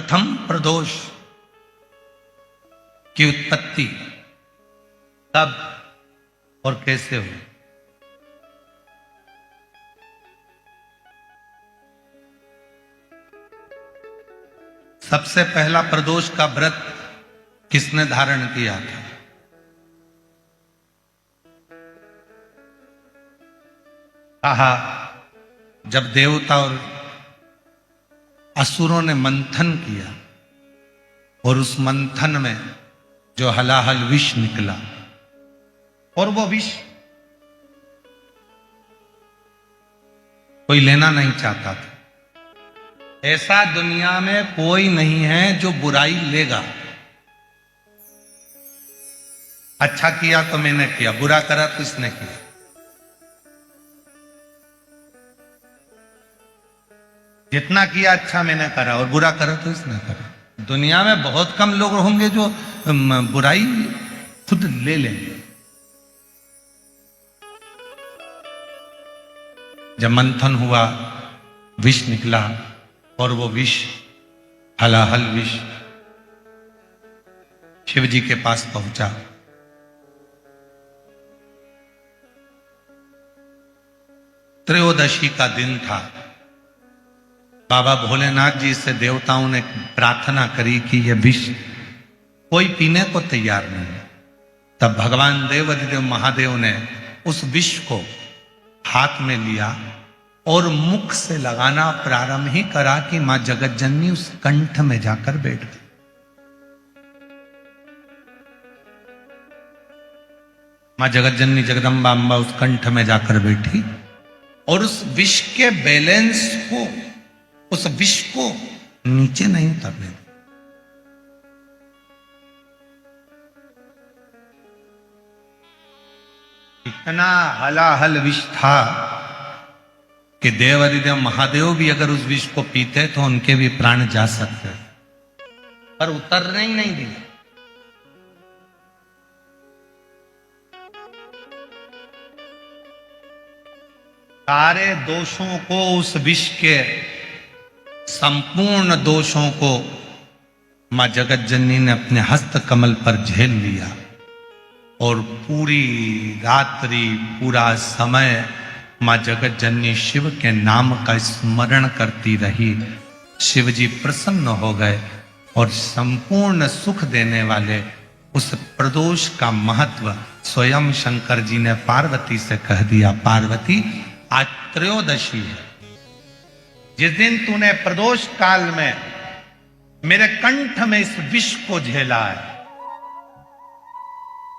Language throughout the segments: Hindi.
प्रथम प्रदोष की उत्पत्ति कब और कैसे हुई? सबसे पहला प्रदोष का व्रत किसने धारण किया था? कहा जब देवता और असुरों ने मंथन किया और उस मंथन में जो हलाहल विष निकला, और वो विष कोई लेना नहीं चाहता था। ऐसा दुनिया में कोई नहीं है जो बुराई लेगा। अच्छा किया तो मैंने किया, बुरा करा तो इसने किया। जितना किया अच्छा मैंने करा और बुरा करा तो इसने करा। दुनिया में बहुत कम लोग होंगे जो बुराई खुद ले लेंगे। जब मंथन हुआ, विष निकला और वो विष हलाहल विष शिव जी के पास पहुंचा। त्रयोदशी का दिन था। बाबा भोलेनाथ जी से देवताओं ने प्रार्थना करी कि यह विष कोई पीने को तैयार नहीं है। तब भगवान देवाधिदेव महादेव ने उस विष को हाथ में लिया और मुख से लगाना प्रारंभ ही करा कि मां जगत जननी उस कंठ में जाकर बैठ गई। मां जगत जननी जगदम्बा अम्बा उस कंठ में जाकर बैठी और उस विष के बैलेंस को, उस विष को नीचे नहीं उतरने दी। इतना हलाहल विष था कि देवाधिदेव महादेव भी अगर उस विष को पीते तो उनके भी प्राण जा सकते, पर उतरने ही नहीं दिया। सारे दोषों को, उस विष के संपूर्ण दोषों को मां जगत जननी ने अपने हस्त कमल पर झेल लिया और पूरी रात्रि, पूरा समय मां जगत जननी शिव के नाम का स्मरण करती रही। शिव जी प्रसन्न हो गए और संपूर्ण सुख देने वाले उस प्रदोष का महत्व स्वयं शंकर जी ने पार्वती से कह दिया, पार्वती आज त्रयोदशी है। जिस दिन तूने प्रदोष काल में मेरे कंठ में इस विष को झेला है,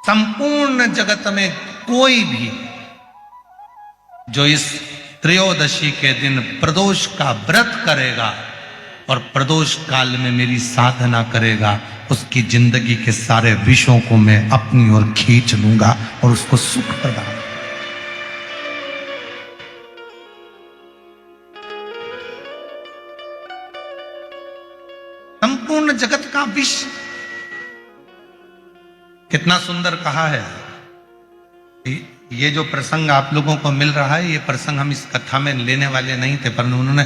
संपूर्ण जगत में कोई भी जो इस त्रयोदशी के दिन प्रदोष का व्रत करेगा और प्रदोष काल में मेरी साधना करेगा, उसकी जिंदगी के सारे विषयों को मैं अपनी ओर खींच लूंगा और उसको सुख प्रदान। संपूर्ण जगत का विष, कितना सुंदर कहा है। ये जो प्रसंग आप लोगों को मिल रहा है, ये प्रसंग हम इस कथा में लेने वाले नहीं थे, पर उन्होंने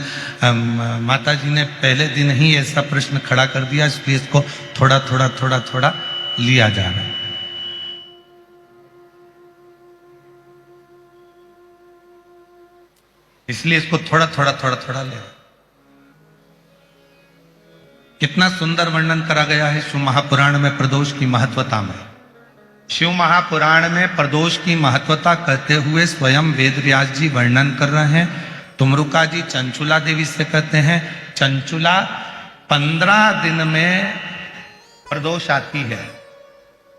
माता जी ने पहले दिन ही ऐसा प्रश्न खड़ा कर दिया, इसलिए इसको थोड़ा थोड़ा थोड़ा थोड़ा लिया जा रहा है। इसलिए इसको थोड़ा थोड़ा थोड़ा थोड़ा ले। कितना सुंदर वर्णन करा गया है शिव महापुराण में प्रदोष की महत्वता में। शिव महापुराण में प्रदोष की महत्वता कहते हुए स्वयं वेद व्यास जी वर्णन कर रहे हैं। तुमरुका जी चंचुला देवी से कहते हैं, चंचुला 15 दिन में प्रदोष आती है,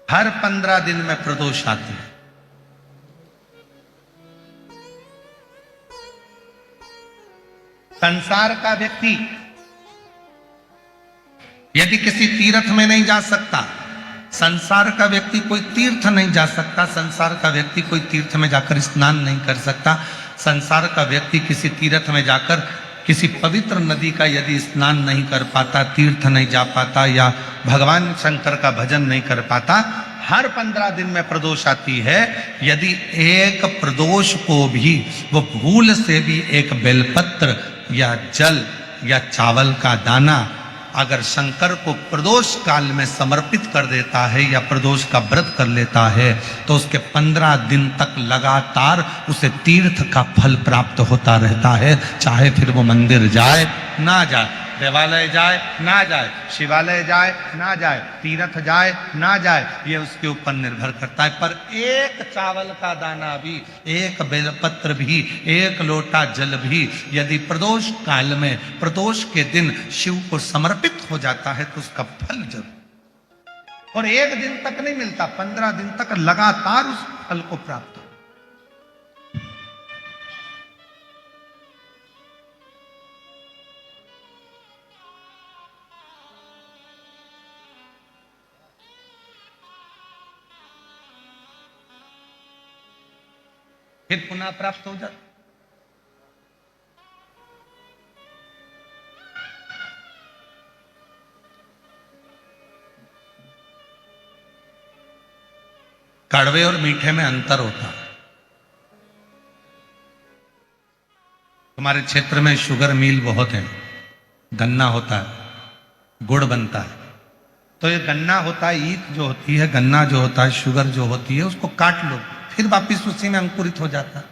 हर 15 दिन में प्रदोष आती है। संसार का व्यक्ति यदि किसी तीर्थ में नहीं जा सकता, संसार का व्यक्ति कोई तीर्थ नहीं जा सकता, संसार का व्यक्ति कोई तीर्थ में जाकर स्नान नहीं कर सकता, संसार का व्यक्ति किसी तीर्थ में जाकर किसी पवित्र नदी का यदि स्नान नहीं कर पाता, तीर्थ नहीं जा पाता या भगवान शंकर का भजन नहीं कर पाता, हर 15 दिन में प्रदोष आती है। यदि एक प्रदोष को भी वो भूल से भी एक बेलपत्र या जल या चावल का दाना अगर शंकर को प्रदोष काल में समर्पित कर देता है या प्रदोष का व्रत कर लेता है तो उसके 15 दिन तक लगातार उसे तीर्थ का फल प्राप्त होता रहता है, चाहे फिर वो मंदिर जाए ना जाए, देवालय जाए ना जाए, शिवालय जाए ना जाए, तीर्थ जाए ना जाए, ये उसके ऊपर निर्भर करता है। पर एक चावल का दाना भी, एक बेलपत्र भी, एक लोटा जल भी यदि प्रदोष काल में प्रदोष के दिन शिव को समर्पित हो जाता है तो उसका फल जरूर, और एक दिन तक नहीं मिलता, 15 दिन तक लगातार उस फल को प्राप्त हो। फिर पुनः प्राप्त हो जाता। कड़वे और मीठे में अंतर होता है। हमारे क्षेत्र में शुगर मिल बहुत है, गन्ना होता है, गुड़ बनता है। तो ये गन्ना होता है, ईख जो होती है, गन्ना जो होता है, शुगर जो होती है, उसको काट लो, फिर वापिस उसी में अंकुरित हो जाता है।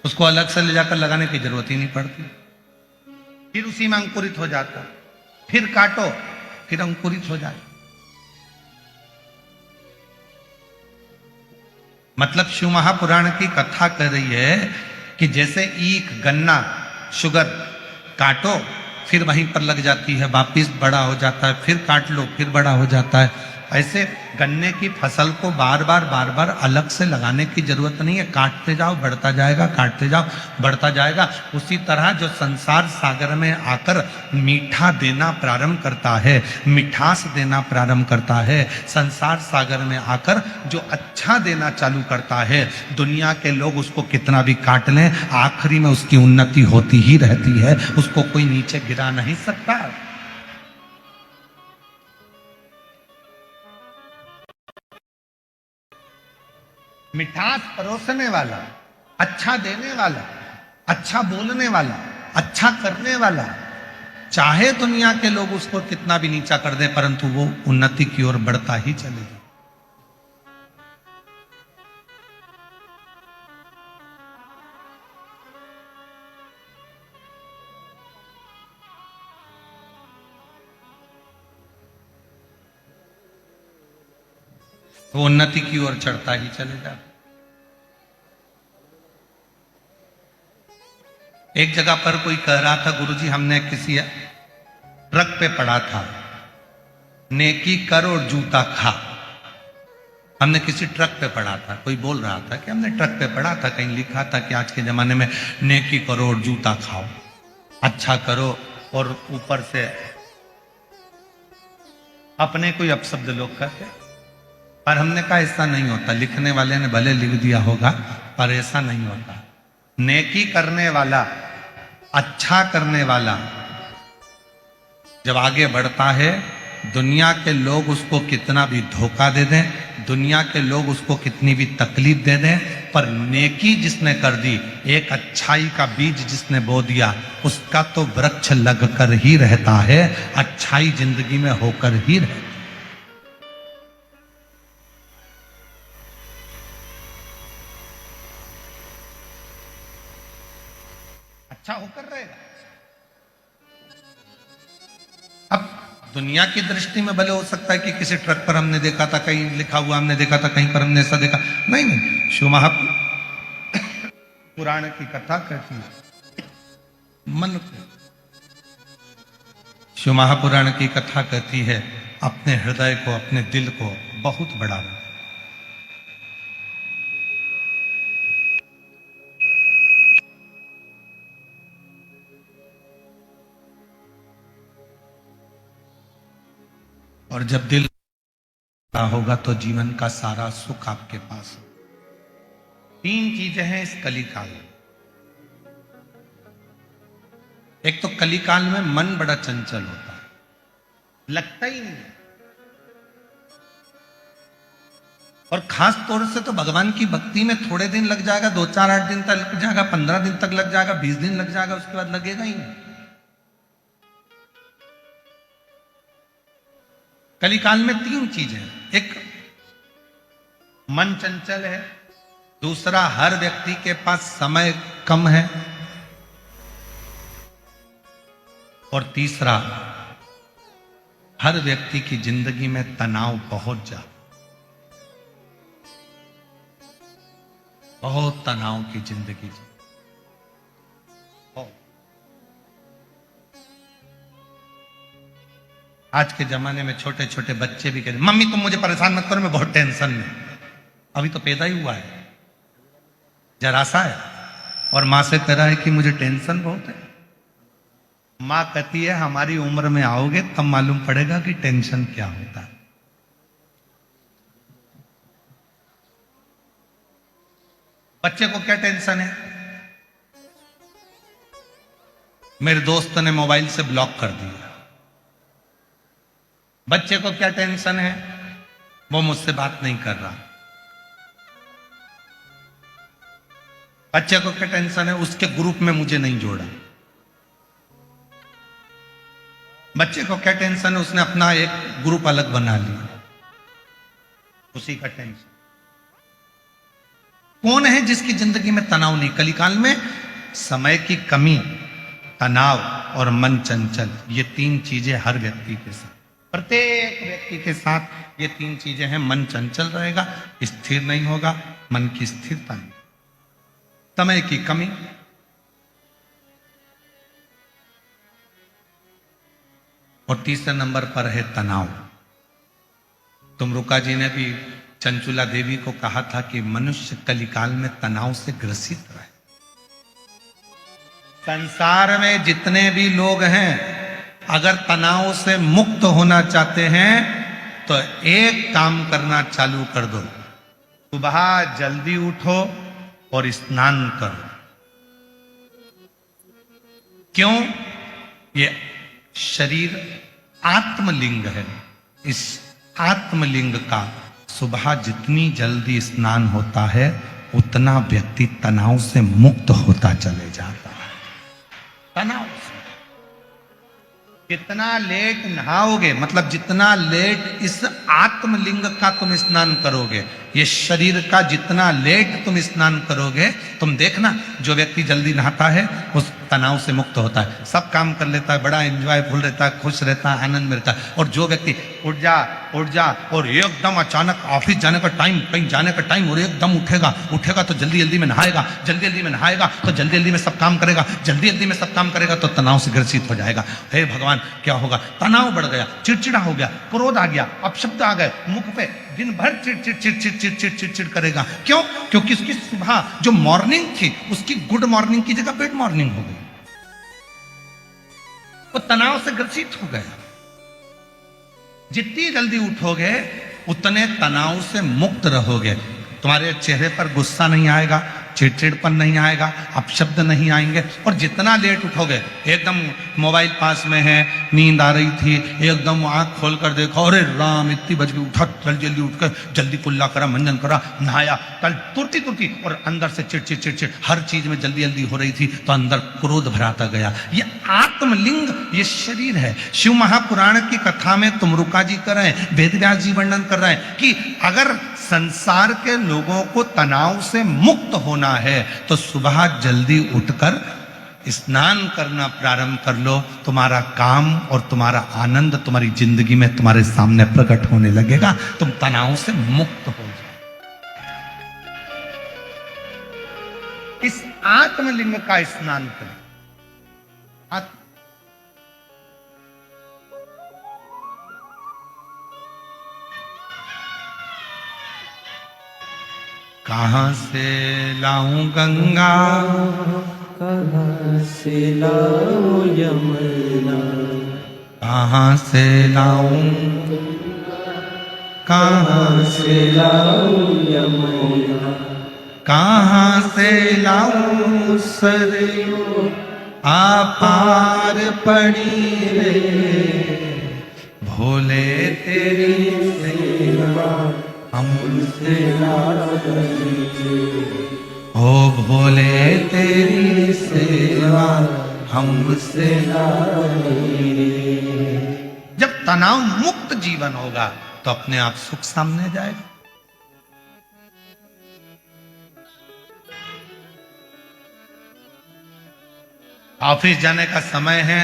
उसको अलग से ले जाकर लगाने की जरूरत ही नहीं पड़ती, फिर उसी में अंकुरित हो जाता है। फिर काटो, फिर अंकुरित हो जाए। मतलब शिव महापुराण की कथा कह रही है कि जैसे ईख, गन्ना, शुगर काटो फिर वहीं पर लग जाती है, वापिस बड़ा हो जाता है, फिर काट लो फिर बड़ा हो जाता है। ऐसे गन्ने की फसल को बार बार अलग से लगाने की जरूरत नहीं है, काटते जाओ बढ़ता जाएगा, काटते जाओ बढ़ता जाएगा। उसी तरह जो संसार सागर में आकर मीठा देना प्रारंभ करता है, मिठास देना प्रारंभ करता है, संसार सागर में आकर जो अच्छा देना चालू करता है, दुनिया के लोग उसको कितना भी काट लें, आखिरी में उसकी उन्नति होती ही रहती है, उसको कोई नीचे गिरा नहीं सकता। मिठास परोसने वाला, अच्छा देने वाला, अच्छा बोलने वाला, अच्छा करने वाला, चाहे दुनिया के लोग उसको कितना भी नीचा कर दे, परंतु वो उन्नति की ओर बढ़ता ही चलेगा। वो उन्नति की ओर चढ़ता ही चलेगा। एक जगह पर कोई कह रहा था, गुरुजी हमने किसी ट्रक पे पढ़ा था, नेकी कर और जूता खा। हमने किसी ट्रक पे पढ़ा था, कोई बोल रहा था कि हमने ट्रक पे पढ़ा था, कहीं लिखा था कि आज के जमाने में नेकी करो और जूता खाओ, अच्छा करो और ऊपर से अपने कोई अपशब्द लोग कहते। पर हमने कहा ऐसा नहीं होता, लिखने वाले ने भले लिख दिया होगा पर ऐसा नहीं होता। नेकी करने वाला, अच्छा करने वाला जब आगे बढ़ता है, दुनिया के लोग उसको कितना भी धोखा दे दें, दुनिया के लोग उसको कितनी भी तकलीफ दे दें, पर नेकी जिसने कर दी, एक अच्छाई का बीज जिसने बो दिया, उसका तो वृक्ष लगकर ही रहता है, अच्छाई जिंदगी में होकर ही रहता है। अच्छा होकर रहेगा। अब दुनिया की दृष्टि में भले हो सकता है कि किसी ट्रक पर हमने देखा था, कहीं लिखा हुआ हमने देखा था, कहीं पर हमने ऐसा देखा, नहीं, शिव महापुराण की कथा कहती है मन को, शिव महापुराण की कथा कहती है अपने हृदय को, अपने दिल को बहुत बड़ा। और जब दिल होगा तो जीवन का सारा सुख आपके पास हो। 3 चीजें हैं इस कलिकाल में। एक तो कलिकाल में मन बड़ा चंचल होता है, लगता ही नहीं, और खास तौर से तो भगवान की भक्ति में थोड़े दिन लग जाएगा, 2, 4, 8 दिन तक लग जाएगा, 15 दिन तक लग जाएगा, 20 दिन लग जाएगा, उसके बाद लगेगा ही नहीं। कलिकाल में तीन चीजें हैं। एक मन चंचल है, दूसरा हर व्यक्ति के पास समय कम है, और तीसरा हर व्यक्ति की जिंदगी में तनाव बहुत ज्यादा, बहुत तनाव की जिंदगी जी। आज के जमाने में छोटे छोटे बच्चे भी कहते मम्मी तुम मुझे परेशान मत करो, मैं बहुत टेंशन में, अभी तो पैदा ही हुआ है, जरा सा है, और मां से कह रहा है कि मुझे टेंशन बहुत है। मां कहती है हमारी उम्र में आओगे तब मालूम पड़ेगा कि टेंशन क्या होता है। बच्चे को क्या टेंशन है? मेरे दोस्त ने मोबाइल से ब्लॉक कर दिया। बच्चे को क्या टेंशन है? वो मुझसे बात नहीं कर रहा। बच्चे को क्या टेंशन है? उसके ग्रुप में मुझे नहीं जोड़ा। बच्चे को क्या टेंशन है? उसने अपना एक ग्रुप अलग बना लिया, उसी का टेंशन। कौन है जिसकी जिंदगी में तनाव नहीं? कलिकाल में समय की कमी, तनाव और मन चंचल, ये तीन चीजें हर व्यक्ति के साथ, प्रत्येक व्यक्ति के साथ ये तीन चीजें हैं। मन चंचल रहेगा, स्थिर नहीं होगा, मन की स्थिरता नहीं, समय की कमी, और तीसरे नंबर पर है तनाव। तुमरुका जी ने भी चंचुला देवी को कहा था कि मनुष्य कलिकाल में तनाव से ग्रसित रहे। संसार में जितने भी लोग हैं, अगर तनाव से मुक्त होना चाहते हैं तो एक काम करना चालू कर दो, सुबह जल्दी उठो और स्नान करो। क्यों? ये शरीर आत्मलिंग है। इस आत्मलिंग का सुबह जितनी जल्दी स्नान होता है उतना व्यक्ति तनाव से मुक्त होता चले जाता है। तनाव से जितना लेट नहाओगे, मतलब जितना लेट इस आत्मलिंग का तुम स्नान करोगे, ये शरीर का जितना लेट तुम स्नान करोगे, तुम देखना जो व्यक्ति जल्दी नहाता है उस तनाव से मुक्त होता है, सब काम कर लेता है, बड़ा एंजॉयफुल रहता है, खुश रहता है, आनंद मिलता है। और जो व्यक्ति उठ जा और एकदम अचानक ऑफिस जाने का टाइम, कहीं जाने का टाइम, और एकदम उठेगा तो जल्दी जल्दी में नहाएगा, जल्दी जल्दी में नहाएगा तो जल्दी जल्दी में सब काम करेगा, जल्दी जल्दी में सब काम करेगा तो तनाव से ग्रसित हो जाएगा। हे भगवान, क्या होगा? तनाव बढ़ गया, चिड़चिड़ा हो गया, क्रोध आ गया, अपशब्द आ गए मुख पे, दिन भर चिड़ करेगा। क्यों? क्योंकि उसकी सुबह जो मॉर्निंग थी उसकी गुड मॉर्निंग की जगह बैड मॉर्निंग हो गई, वो तनाव से ग्रसित हो गया। जितनी जल्दी उठोगे उतने तनाव से मुक्त रहोगे। तुम्हारे चेहरे पर गुस्सा नहीं आएगा, चिड़चिड़पन नहीं आएगा, अपशब्द नहीं आएंगे। और जितना लेट उठोगे, एकदम मोबाइल पास में है, नींद आ रही थी, एकदम आंख खोल कर देखो, अरे राम इतनी बज गई, उठा, जल्दी जल्दी उठकर जल्दी कुल्ला करा, मंजन करा, नहाया, कल तुरती और अंदर से चिड़चिड़ हर चीज में जल्दी जल्दी हो रही थी तो अंदर क्रोध भराता गया। ये आत्मलिंग, ये शरीर है। शिव महापुराण की कथा में तुमरुका जी कर रहे हैं, वेदव्यास जी वर्णन कर रहे हैं कि अगर संसार के लोगों को तनाव से मुक्त होना है तो सुबह जल्दी उठकर स्नान करना प्रारंभ कर लो। तुम्हारा काम और तुम्हारा आनंद तुम्हारी जिंदगी में तुम्हारे सामने प्रकट होने लगेगा, तुम तनाव से मुक्त हो जाओ। इस आत्मलिंग का स्नान करें। कहां से लाऊं गंगा, कहां से लाऊं यमुना, कहां से लाऊं, कहां से लाऊं यमुना, कहां से लाऊं सरयू आपार पड़ी रे, भोले तेरी सेवा हमसे ओ भोले तेरी सेवा हमसे। जब तनाव मुक्त जीवन होगा तो अपने आप सुख सामने जाएगा। ऑफिस जाने का समय है,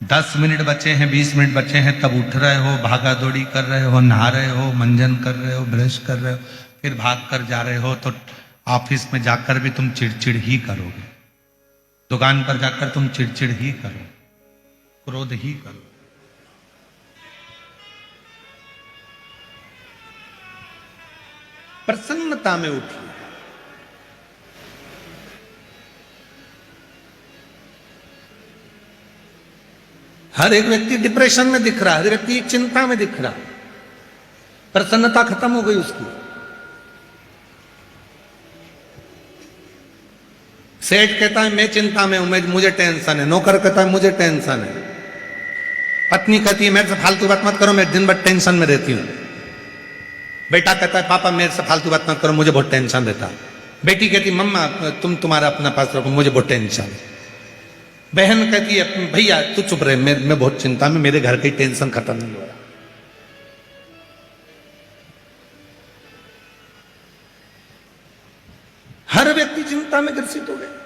10 मिनट बचे हैं, 20 मिनट बचे हैं, तब उठ रहे हो, भागा दौड़ी कर रहे हो, नहा रहे हो, मंजन कर रहे हो, ब्रश कर रहे हो, फिर भाग कर जा रहे हो, तो ऑफिस में जाकर भी तुम चिड़चिड़ ही करोगे। दुकान पर जाकर तुम चिड़चिड़ ही करो, क्रोध ही करो। प्रसन्नता में उठिए। हर एक व्यक्ति डिप्रेशन में दिख रहा है, हर व्यक्ति चिंता में दिख रहा है, प्रसन्नता खत्म हो गई उसकी। सेठ कहता है मैं चिंता में हूं, मुझे टेंशन है। नौकर कहता है मुझे टेंशन है। पत्नी कहती है मेरे से फालतू बात मत करो, मैं दिन भर टेंशन में रहती हूं। बेटा कहता है पापा मेरे से फालतू बात मत करो, मुझे बहुत टेंशन रहता है। बेटी कहती मम्मा तुम्हारा अपना पास रखो, मुझे बहुत टेंशन है। बहन कहती है भैया तू चुप रहे, मैं बहुत चिंता में, मेरे घर की टेंशन खत्म नहीं हो रहा। हर व्यक्ति चिंता में ग्रसित हो गए।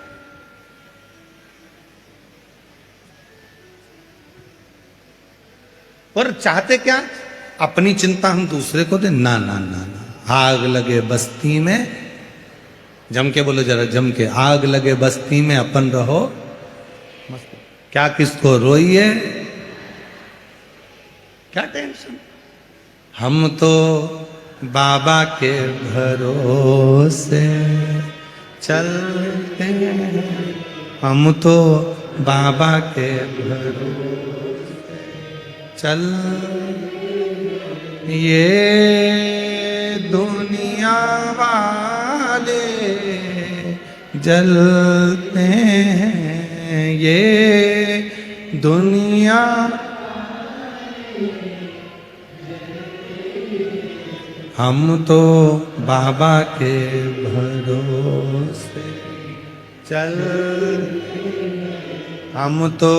और चाहते क्या? अपनी चिंता हम दूसरे को दे। ना ना ना ना, आग लगे बस्ती में, जम के बोलो जरा, जम के, आग लगे बस्ती में अपन रहो मस्त। क्या किसको रोइए, क्या टेंशन। हम तो बाबा के भरोसे चलते हैं, हम तो बाबा के भरोसे चल, ये दुनिया वाले जलते हैं, ये दुनिया हम तो बाबा के भरोसे चल, हम तो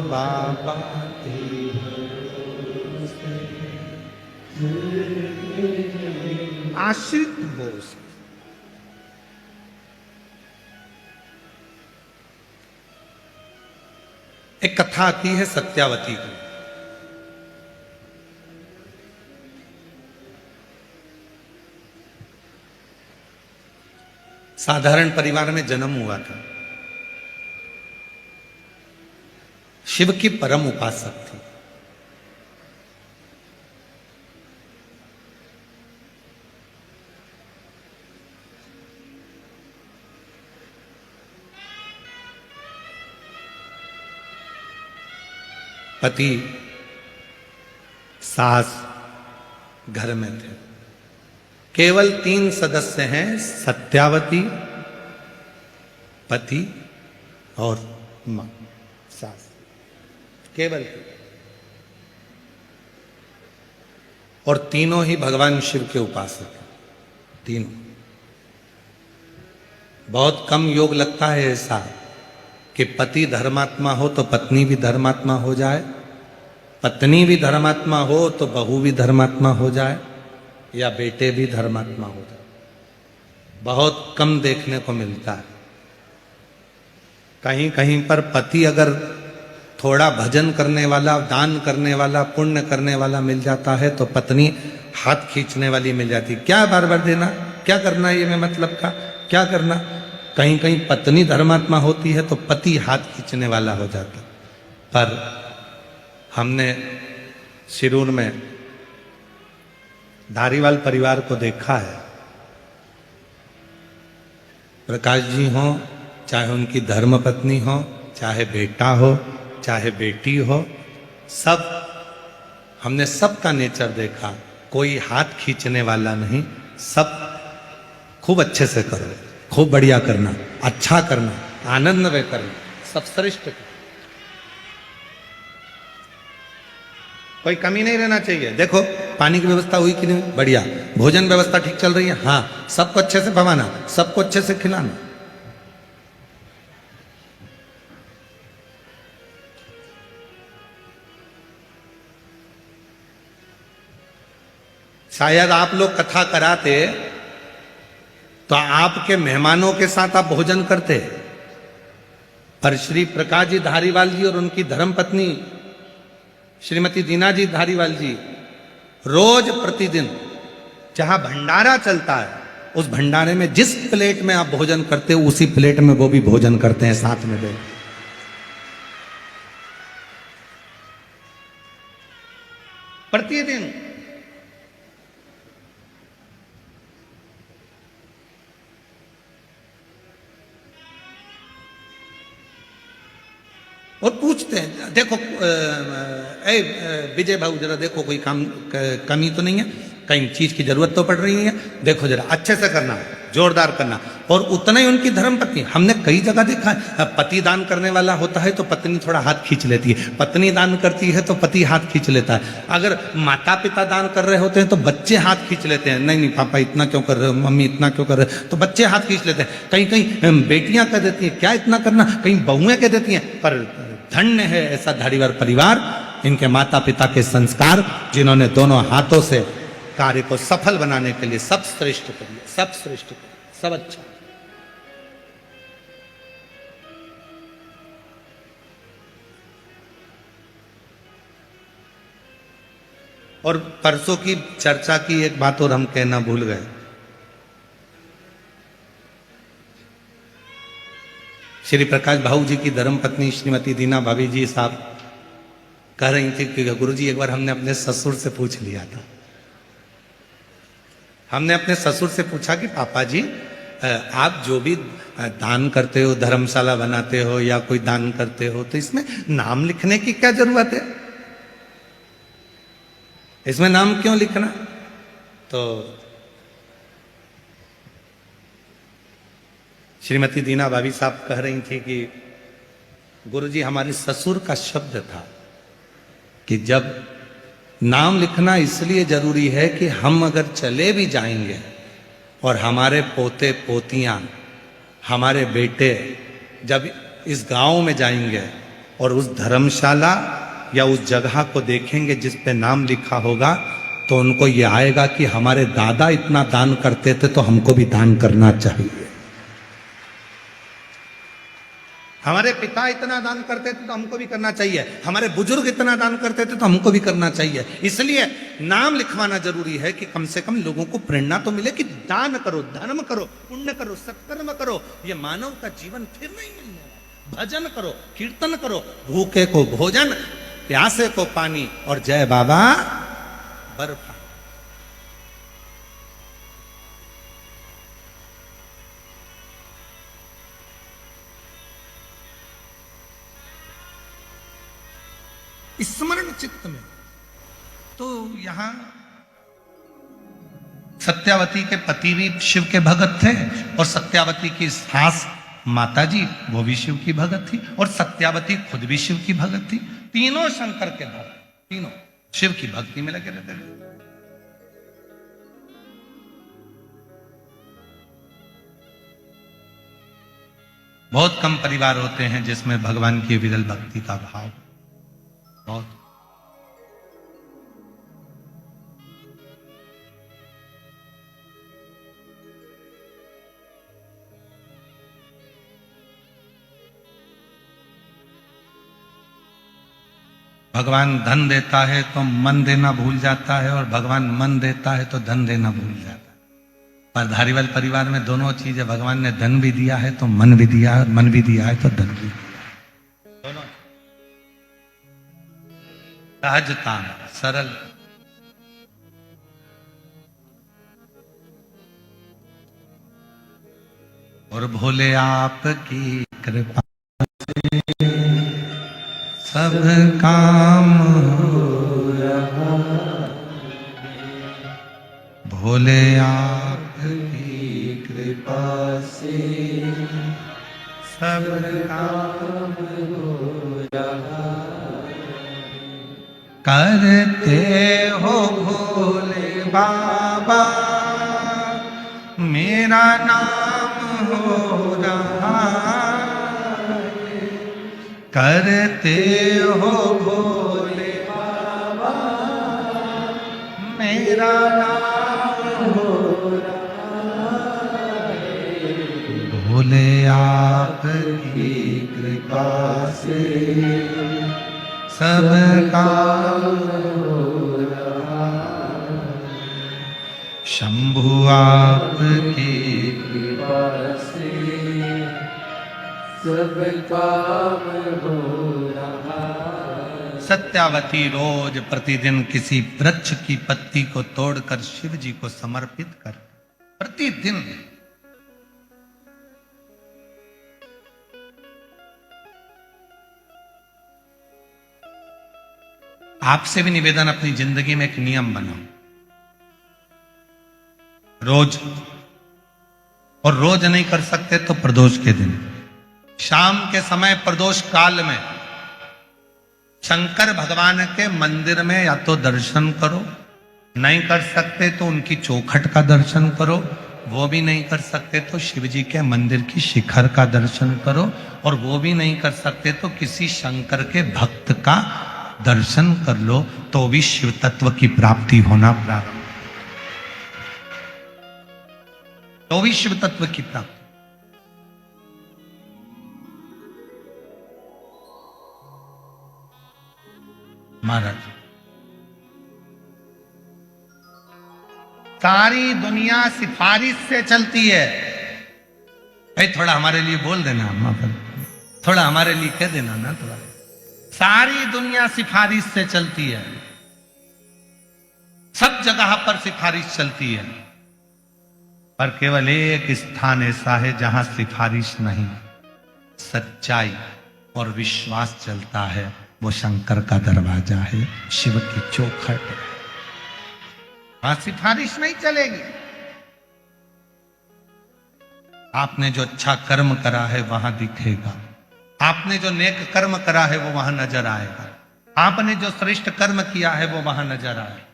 बाबा के भरोसे। आश्रित बोस। एक कथा आती है सत्यावती की। साधारण परिवार में जन्म हुआ था। शिव की परम उपासक थी। पति सास घर में थे। केवल 3 सदस्य हैं, सत्यावती, पति और मां, सास, केवल। और तीनों ही भगवान शिव के उपासक हैं, तीनों। बहुत कम योग लगता है ऐसा कि पति धर्मात्मा हो तो पत्नी भी धर्मात्मा हो जाए, पत्नी भी धर्मात्मा हो तो बहू भी धर्मात्मा हो जाए, या बेटे भी धर्मात्मा हो जाए। बहुत कम देखने को मिलता है। कहीं कहीं पर पति अगर थोड़ा भजन करने वाला, दान करने वाला, पुण्य करने वाला मिल जाता है तो पत्नी हाथ खींचने वाली मिल जाती। क्या बार बार देना, क्या करना, ये मैं मतलब का क्या करना। कहीं कहीं पत्नी धर्मात्मा होती है तो पति हाथ खींचने वाला हो जाता। पर हमने शिरूर में धारीवाल परिवार को देखा है। प्रकाश जी हो, चाहे उनकी धर्मपत्नी हो, चाहे बेटा हो, चाहे बेटी हो, सब हमने सबका नेचर देखा। कोई हाथ खींचने वाला नहीं। सब खूब अच्छे से करो, खूब बढ़िया करना, अच्छा करना, आनंद में करना, सब श्रेष्ठ करना। कोई कमी नहीं रहना चाहिए। देखो पानी की व्यवस्था हुई कि नहीं, बढ़िया। भोजन व्यवस्था ठीक चल रही है, हाँ। सबको अच्छे से भवाना, सबको अच्छे से खिलाना। शायद आप लोग कथा कराते तो आपके मेहमानों के साथ आप भोजन करते, पर श्री प्रकाश जी धारीवाल जी और उनकी धर्मपत्नी श्रीमती दीना जी धारीवाल जी रोज प्रतिदिन जहां भंडारा चलता है उस भंडारे में जिस प्लेट में आप भोजन करते हो उसी प्लेट में वो भी भोजन करते हैं साथ में बैठ। प्रतिदिन और पूछते हैं, देखो विजय भाऊ जरा देखो कोई काम कमी तो नहीं है, कहीं चीज की जरूरत तो पड़ रही है, देखो जरा अच्छे से करना, जोरदार करना। और उतना ही उनकी धर्मपत्नी, हमने कई जगह देखा है, पति दान करने वाला होता है तो पत्नी थोड़ा हाथ खींच लेती है, पत्नी दान करती है तो पति हाथ खींच लेता है, अगर माता पिता दान कर रहे होते हैं तो बच्चे हाथ खींच लेते हैं, नहीं नहीं पापा इतना क्यों कर रहे हो, मम्मी इतना क्यों कर रहे हो, तो बच्चे हाथ खींच लेते हैं। कहीं कहीं बेटियां कह देती हैं क्या इतना करना, कहीं बहुएं कह देती हैं। पर धन्य है ऐसा धारीवाल परिवार, इनके माता पिता के संस्कार, जिन्होंने दोनों हाथों से कार्य को सफल बनाने के लिए सब श्रेष्ठ करिए, सब श्रेष्ठ करिए, सब अच्छा। और परसों की चर्चा की एक बात और हम कहना भूल गए, श्री प्रकाश भाऊ जी की धर्मपत्नी श्रीमती दीना भाभी जी साहब कह रही थी कि गुरुजी एक बार हमने अपने ससुर से पूछ लिया था, हमने अपने ससुर से पूछा कि पापा जी आप जो भी दान करते हो, धर्मशाला बनाते हो या कोई दान करते हो, तो इसमें नाम लिखने की क्या जरूरत है, इसमें नाम क्यों लिखना। तो श्रीमती दीना भाभी साहब कह रही थी कि गुरुजी हमारे ससुर का शब्द था कि जब नाम लिखना इसलिए जरूरी है कि हम अगर चले भी जाएंगे और हमारे पोते पोतियां, हमारे बेटे जब इस गांव में जाएंगे और उस धर्मशाला या उस जगह को देखेंगे जिस पे नाम लिखा होगा, तो उनको ये आएगा कि हमारे दादा इतना दान करते थे तो हमको भी दान करना चाहिए, हमारे पिता इतना दान करते थे तो हमको भी करना चाहिए, हमारे बुजुर्ग इतना दान करते थे तो हमको भी करना चाहिए। इसलिए नाम लिखवाना जरूरी है कि कम से कम लोगों को प्रेरणा तो मिले कि दान करो, धर्म करो, पुण्य करो, सत्कर्म करो, ये मानव का जीवन फिर नहीं मिलने वाला। भजन करो, कीर्तन करो, भूखे को भोजन, प्यासे को पानी और जय बाबा बर्फा। स्मरण चित्त में। तो यहां सत्यावती के पति भी शिव के भगत थे और सत्यावती की सास माता जी वो भी शिव की भगत थी और सत्यावती खुद भी शिव की भगत थी। तीनों शंकर के भक्त, तीनों शिव की भक्ति में लगे रहते थे। बहुत कम परिवार होते हैं जिसमें भगवान की विरल भक्ति का भाव बहुत। भगवान धन देता है तो मन देना भूल जाता है और भगवान मन देता है तो धन देना भूल जाता है। पर धारीवाल परिवार में दोनों चीजें, भगवान ने धन भी दिया है तो मन भी दिया है, मन भी दिया है तो धन भी दिया, दोनों सहजता सरल। और भोले आपकी कृपा से सब काम हो रहा, भोले आपकी कृपा से सब काम हो रहा, करते हो भोले बाबा मेरा नाम हो रहा, करते हो भोले बाबा मेरा नाम हो भोले आपकी कृपा से सब काम हो रहा शंभु आपकी कृपा से सब काम हो रहा। सत्यावती रोज प्रतिदिन किसी वृक्ष की पत्ती को तोड़कर शिव जी को समर्पित कर प्रतिदिन आपसे भी निवेदन अपनी जिंदगी में एक नियम बनाओ रोज, और रोज नहीं कर सकते तो प्रदोष के दिन शाम के समय प्रदोष काल में शंकर भगवान के मंदिर में या तो दर्शन करो, नहीं कर सकते तो उनकी चौखट का दर्शन करो, वो भी नहीं कर सकते तो शिव जी के मंदिर की शिखर का दर्शन करो, और वो भी नहीं कर सकते तो किसी शंकर के भक्त का दर्शन कर लो, तो भी शिव तत्व की प्राप्ति होना प्रारंभ, तो भी शिव तत्व की प्राप्ति। महाराज सारी दुनिया सिफारिश से चलती है। भाई थोड़ा हमारे लिए बोल देना अम्मा पर, थोड़ा हमारे लिए कह देना ना थोड़ा। सारी दुनिया सिफारिश से चलती है, सब जगह पर सिफारिश चलती है, पर केवल एक स्थान ऐसा है जहां सिफारिश नहीं, सच्चाई और विश्वास चलता है, वो शंकर का दरवाजा है, शिव की चौखट है, वहां सिफारिश नहीं चलेगी। आपने जो अच्छा कर्म करा है वहां दिखेगा, आपने जो नेक कर्म करा है वो वहां नजर आएगा, आपने जो श्रेष्ठ कर्म किया है वो वहां नजर आएगा।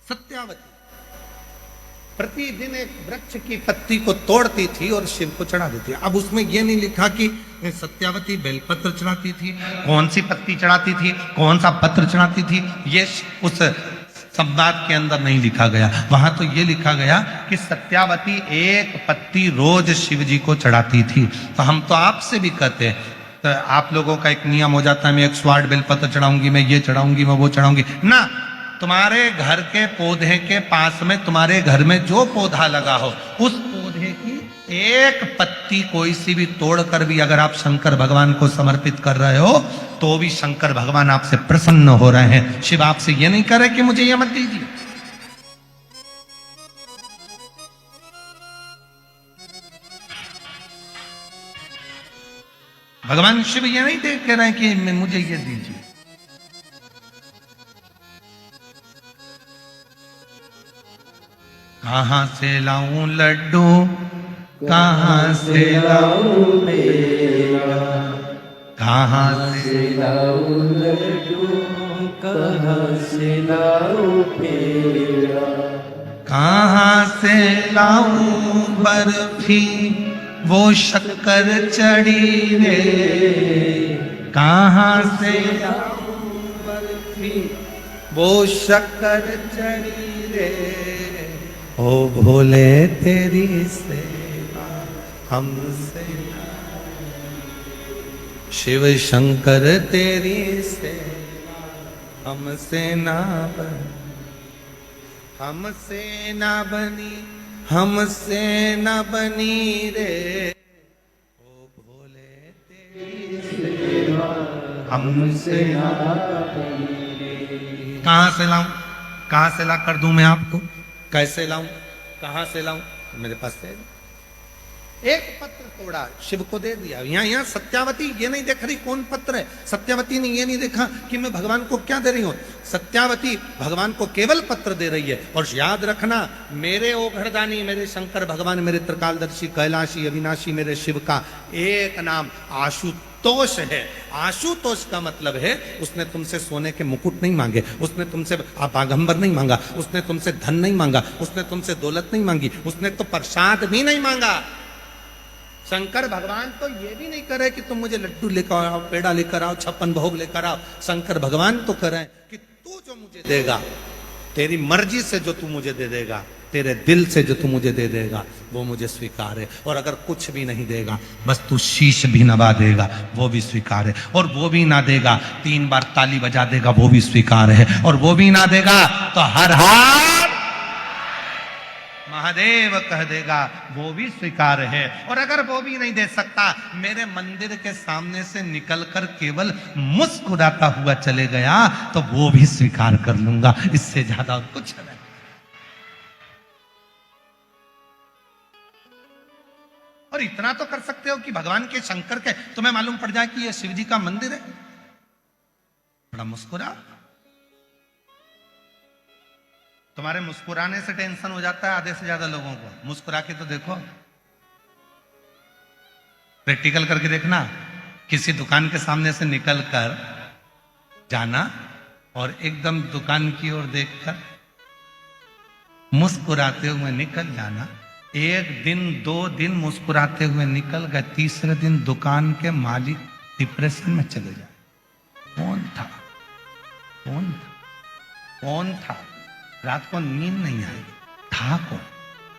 सत्यावती प्रतिदिन एक वृक्ष की पत्ती को तोड़ती थी और शिव को चढ़ा देती। अब उसमें यह नहीं लिखा कि सत्यावती बेलपत्र चढ़ाती थी, कौन सी पत्ती चढ़ाती थी, कौन सा पत्र चढ़ाती थी, ये उस संवाद के अंदर नहीं लिखा गया। वहां तो ये लिखा गया कि सत्यावती एक पत्ती रोज शिव जी को चढ़ाती थी। तो हम तो आपसे भी कहते हैं, तो आप लोगों का एक नियम हो जाता है, मैं 108 बेलपत्र चढ़ाऊंगी, मैं ये चढ़ाऊंगी, मैं वो चढ़ाऊंगी ना। तुम्हारे घर के पौधे के पास में, तुम्हारे घर में जो पौधा लगा हो, उस पौधे की एक पत्ती कोई सी भी तोड़कर भी अगर आप शंकर भगवान को समर्पित कर रहे हो, तो भी शंकर भगवान आपसे प्रसन्न हो रहे हैं। शिव आपसे ये नहीं करे कि मुझे ये मत दीजिए। भगवान शिव ये नहीं देख कह रहे हैं कि मुझे ये दीजिए। कहां से लाऊं लड्डू, कहां से लाऊं मेरा, कहां से लाऊं लड्डू, कहां से लाऊं पेड़ा, कहां से लाऊं बर्फी वो शक्कर चढ़ी रे, कहां से लाऊं बर्फी वो शक्कर चढ़ी रे, ओ भोले तेरी सेवा हमसे, शिव शंकर तेरी सेवा हमसे ना बनी, हमसे ना बनी, हमसे ना बनी रे, ओ भोले तेरी सेवा हमसे ना बनी रे। कहां से लाऊं, कहां से ला कर दूं मैं आपको, कैसे लाऊं, कहां से लाऊं, मेरे पास है। एक पत्र तोड़ा, शिव को दे दिया। यहाँ सत्यावती ये नहीं देख रही कौन पत्र है, सत्यावती ने ये नहीं देखा कि मैं भगवान को क्या दे रही हूं। सत्यावती भगवान को केवल पत्र दे रही है। और याद रखना, मेरे ओघड़दानी, मेरे शंकर भगवान, मेरे त्रिकालदर्शी, कैलाशी, अविनाशी, मेरे शिव का एक नाम आशुतोष है। आशुतोष का मतलब है उसने तुमसे सोने के मुकुट नहीं मांगे, उसने तुमसे आपागंबर नहीं मांगा, उसने तुमसे धन नहीं मांगा, उसने तुमसे दौलत नहीं मांगी, उसने तो प्रसाद भी नहीं मांगा। शंकर भगवान तो ये भी नहीं करे कि तुम मुझे लड्डू लेकर आओ, पेड़ा लेकर आओ, 56 भोग लेकर आओ। शंकर भगवान तो करें कि तू जो मुझे देगा, तेरी मर्जी से जो तू मुझे दे देगा, तेरे दिल से जो तू मुझे दे देगा, वो मुझे स्वीकार है। और अगर कुछ भी नहीं देगा, बस तू शीश भी नवा देगा, वो भी स्वीकार है। और वो भी ना देगा, 3 बार ताली बजा देगा, वो भी स्वीकार है। और वो भी ना देगा तो हर हार महादेव कह देगा, वो भी स्वीकार है। और अगर वो भी नहीं दे सकता, मेरे मंदिर के सामने से निकलकर केवल मुस्कुराता हुआ चले गया, तो वो भी स्वीकार कर लूंगा। इससे ज्यादा और कुछ नहीं। और इतना तो कर सकते हो कि भगवान के शंकर के तुम्हें मालूम पड़ जाए कि ये शिव जी का मंदिर है, थोड़ा मुस्कुरा। तुम्हारे मुस्कुराने से टेंशन हो जाता है आधे से ज्यादा लोगों को। मुस्कुरा के तो देखो, प्रैक्टिकल करके देखना। किसी दुकान के सामने से निकल कर जाना और एकदम दुकान की ओर देखकर मुस्कुराते हुए निकल जाना। 1 दिन 2 दिन मुस्कुराते हुए निकल गए, तीसरे दिन दुकान के मालिक डिप्रेशन में चले जाए। कौन था? कौन था? कौन था? रात को नींद नहीं आई, था कौन?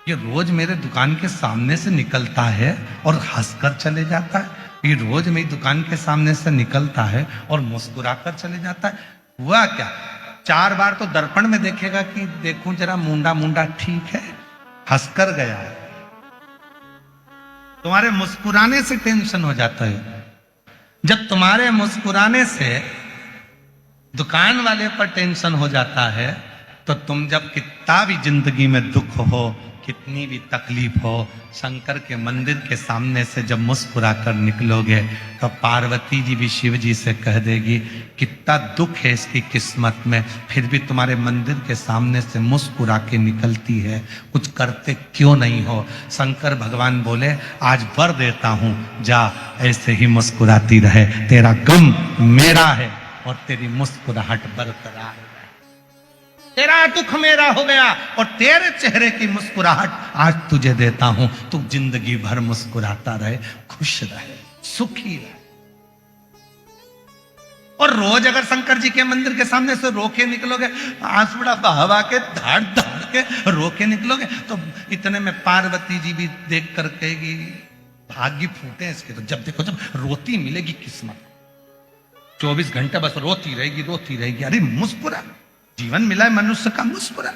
ये रोज मेरे दुकान के सामने से निकलता है और हंसकर चले जाता है। ये रोज मेरी दुकान के सामने से निकलता है और मुस्कुराकर चले जाता है। हुआ क्या? 4 बार तो दर्पण में देखेगा कि देखूं जरा मुंडा मुंडा ठीक है, हंसकर गया है। तुम्हारे मुस्कुराने से टेंशन हो जाता है। जब तुम्हारे मुस्कुराने से दुकान वाले पर टेंशन हो जाता है, तो तुम जब कितना भी जिंदगी में दुख हो, कितनी भी तकलीफ हो, शंकर के मंदिर के सामने से जब मुस्कुरा कर निकलोगे, तो पार्वती जी भी शिव जी से कह देगी कितना दुख है इसकी किस्मत में, फिर भी तुम्हारे मंदिर के सामने से मुस्कुरा के निकलती है, कुछ करते क्यों नहीं हो? शंकर भगवान बोले आज वर देता हूं, जा ऐसे ही मुस्कुराती रहे, तेरा गम मेरा है और तेरी मुस्कुराहट बरकरार है। तेरा दुख मेरा हो गया और तेरे चेहरे की मुस्कुराहट आज तुझे देता हूं। तू जिंदगी भर मुस्कुराता रहे, खुश रहे, सुखी रहे। और रोज अगर शंकर जी के मंदिर के सामने से रोके निकलोगे, आंसुड़ा बहवा के धाड़ धाड़ के रोके निकलोगे, तो इतने में पार्वती जी भी देख कर कहेगी भाग्य फूटे इसके। तो जब देखो, जब रोती मिलेगी किस्मत, 24 घंटे बस रोती रहेगी, रोती रहेगी। अरे मुस्कुरा, जीवन मिला है मनुष्य का, मुस्कुरा।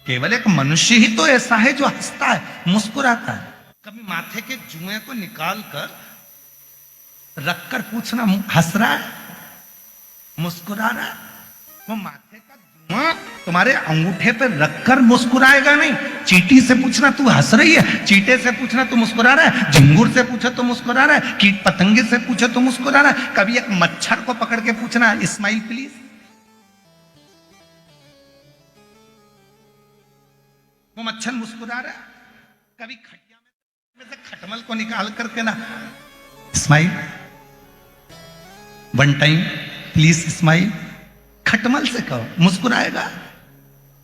केवल एक मनुष्य ही तो ऐसा है जो हंसता है, मुस्कुराता है। कभी माथे के जुए को निकाल कर रखकर पूछना हंस रहा है, मुस्कुरा रहा है? वो माथे का जुआ तुम्हारे अंगूठे पे रखकर मुस्कुराएगा नहीं। चींटी से पूछना तू हंस रही है, चींटे से पूछना तू मुस्कुरा रहा है, झिंगुर से पूछे तो मुस्कुरा रहा है, कीट पतंगे से पूछे तो मुस्कुरा रहा है। कभी एक मच्छर को पकड़ के पूछना स्माइल प्लीज, वो मच्छर मुस्कुरा रहा है। कभी खटिया में से खटमल को निकाल करके ना स्माइल, 1 टाइम प्लीज स्माइल, खटमल से कहो, मुस्कुराएगा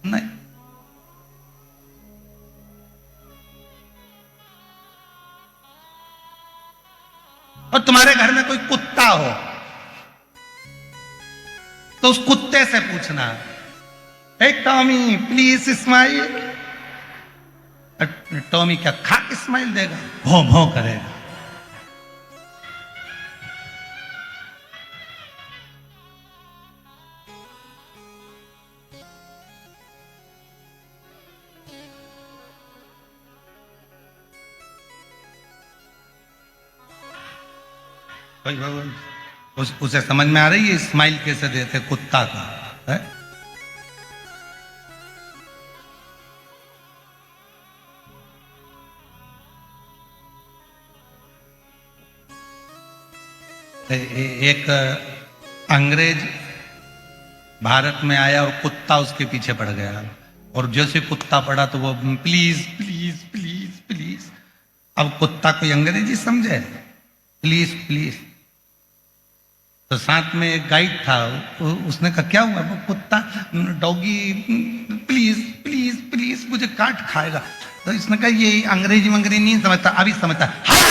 नहीं। और तुम्हारे घर में कोई कुत्ता हो तो उस कुत्ते से पूछना हे टॉमी प्लीज स्माइल। टॉमी क्या खाक स्माइल देगा? भौं भौं करेगा। भाई उसे समझ में आ रही है स्माइल कैसे देते कुत्ता का है? एक अंग्रेज भारत में आया और कुत्ता उसके पीछे पड़ गया, और जैसे कुत्ता पड़ा तो वो प्लीज प्लीज प्लीज प्लीज। अब कुत्ता कोई अंग्रेजी समझे? Please please. तो साथ में एक गाइड था, उसने कहा क्या हुआ? वो कुत्ता डॉगी प्लीज प्लीज प्लीज मुझे काट खाएगा। तो इसने कहा ये अंग्रेजी मंग्रेजी नहीं समझता, अभी समझता। हाँ!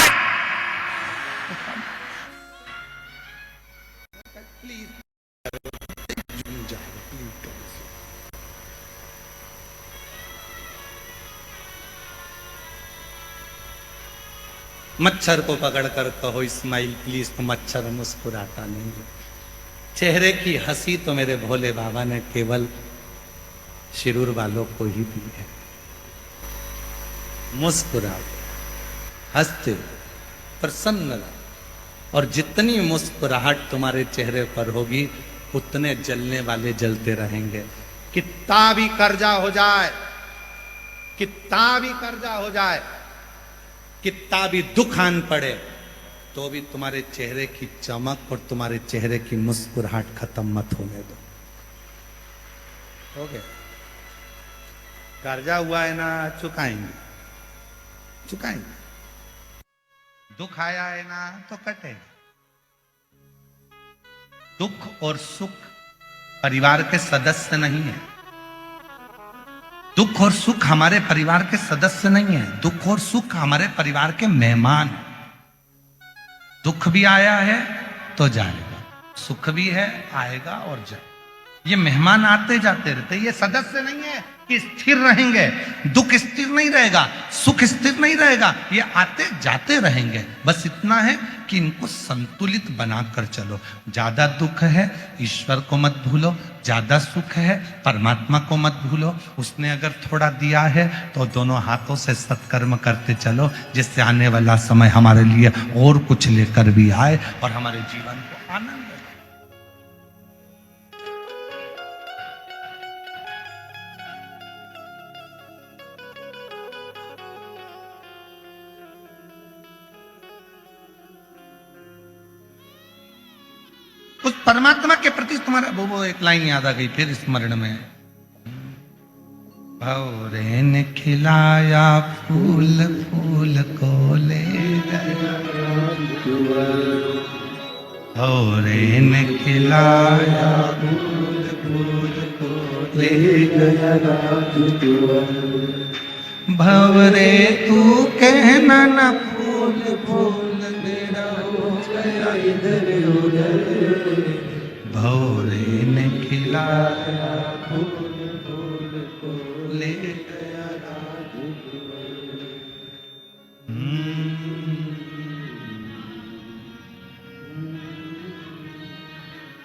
मच्छर को पकड़कर कहो स्माइल प्लीज, तो मच्छर मुस्कुराता नहीं है। चेहरे की हंसी तो मेरे भोले बाबा ने केवल शिरूर वालों को ही दी है। मुस्कुराओ, हंसते हो, प्रसन्न रहो, और जितनी मुस्कुराहट तुम्हारे चेहरे पर होगी उतने जलने वाले जलते रहेंगे। कितना भी कर्जा हो जाए, कितना भी कर्जा हो जाए, कितना भी दुख आन पड़े, तो भी तुम्हारे चेहरे की चमक और तुम्हारे चेहरे की मुस्कुराहट खत्म मत होने दो। हो गया? कर्जा हुआ है ना, चुकाएंगे, चुकाएंगे। दुख आया है ना, तो कटेगा। दुख और सुख परिवार के सदस्य नहीं है। दुख और सुख हमारे परिवार के सदस्य नहीं है। दुख और सुख हमारे परिवार के मेहमान हैं। दुख भी आया है तो जाएगा, सुख भी है, आएगा और जाएगा। ये मेहमान आते जाते रहते, ये सदस्य नहीं है कि स्थिर रहेंगे। दुख स्थिर नहीं रहेगा, सुख स्थिर नहीं रहेगा, ये आते जाते रहेंगे। बस इतना है कि इनको संतुलित बनाकर चलो। ज्यादा दुख है ईश्वर को मत भूलो, ज्यादा सुख है परमात्मा को मत भूलो। उसने अगर थोड़ा दिया है तो दोनों हाथों से सत्कर्म करते चलो, जिससे आने वाला समय हमारे लिए और कुछ लेकर भी आए और हमारे जीवन को आनंद। उस परमात्मा के प्रति तुम्हारा वो एक लाइन याद आ गई फिर स्मरण में। भौरे ने खिलाया फूल, फूल को ले गया। भौरे ने खिलाया फूल, फूल को ले गया। भवरे तू कहना न फूल, फूल मेरा हो गया इधर उधर। भौरे ने खिलाया फूल, फूल को ले गया।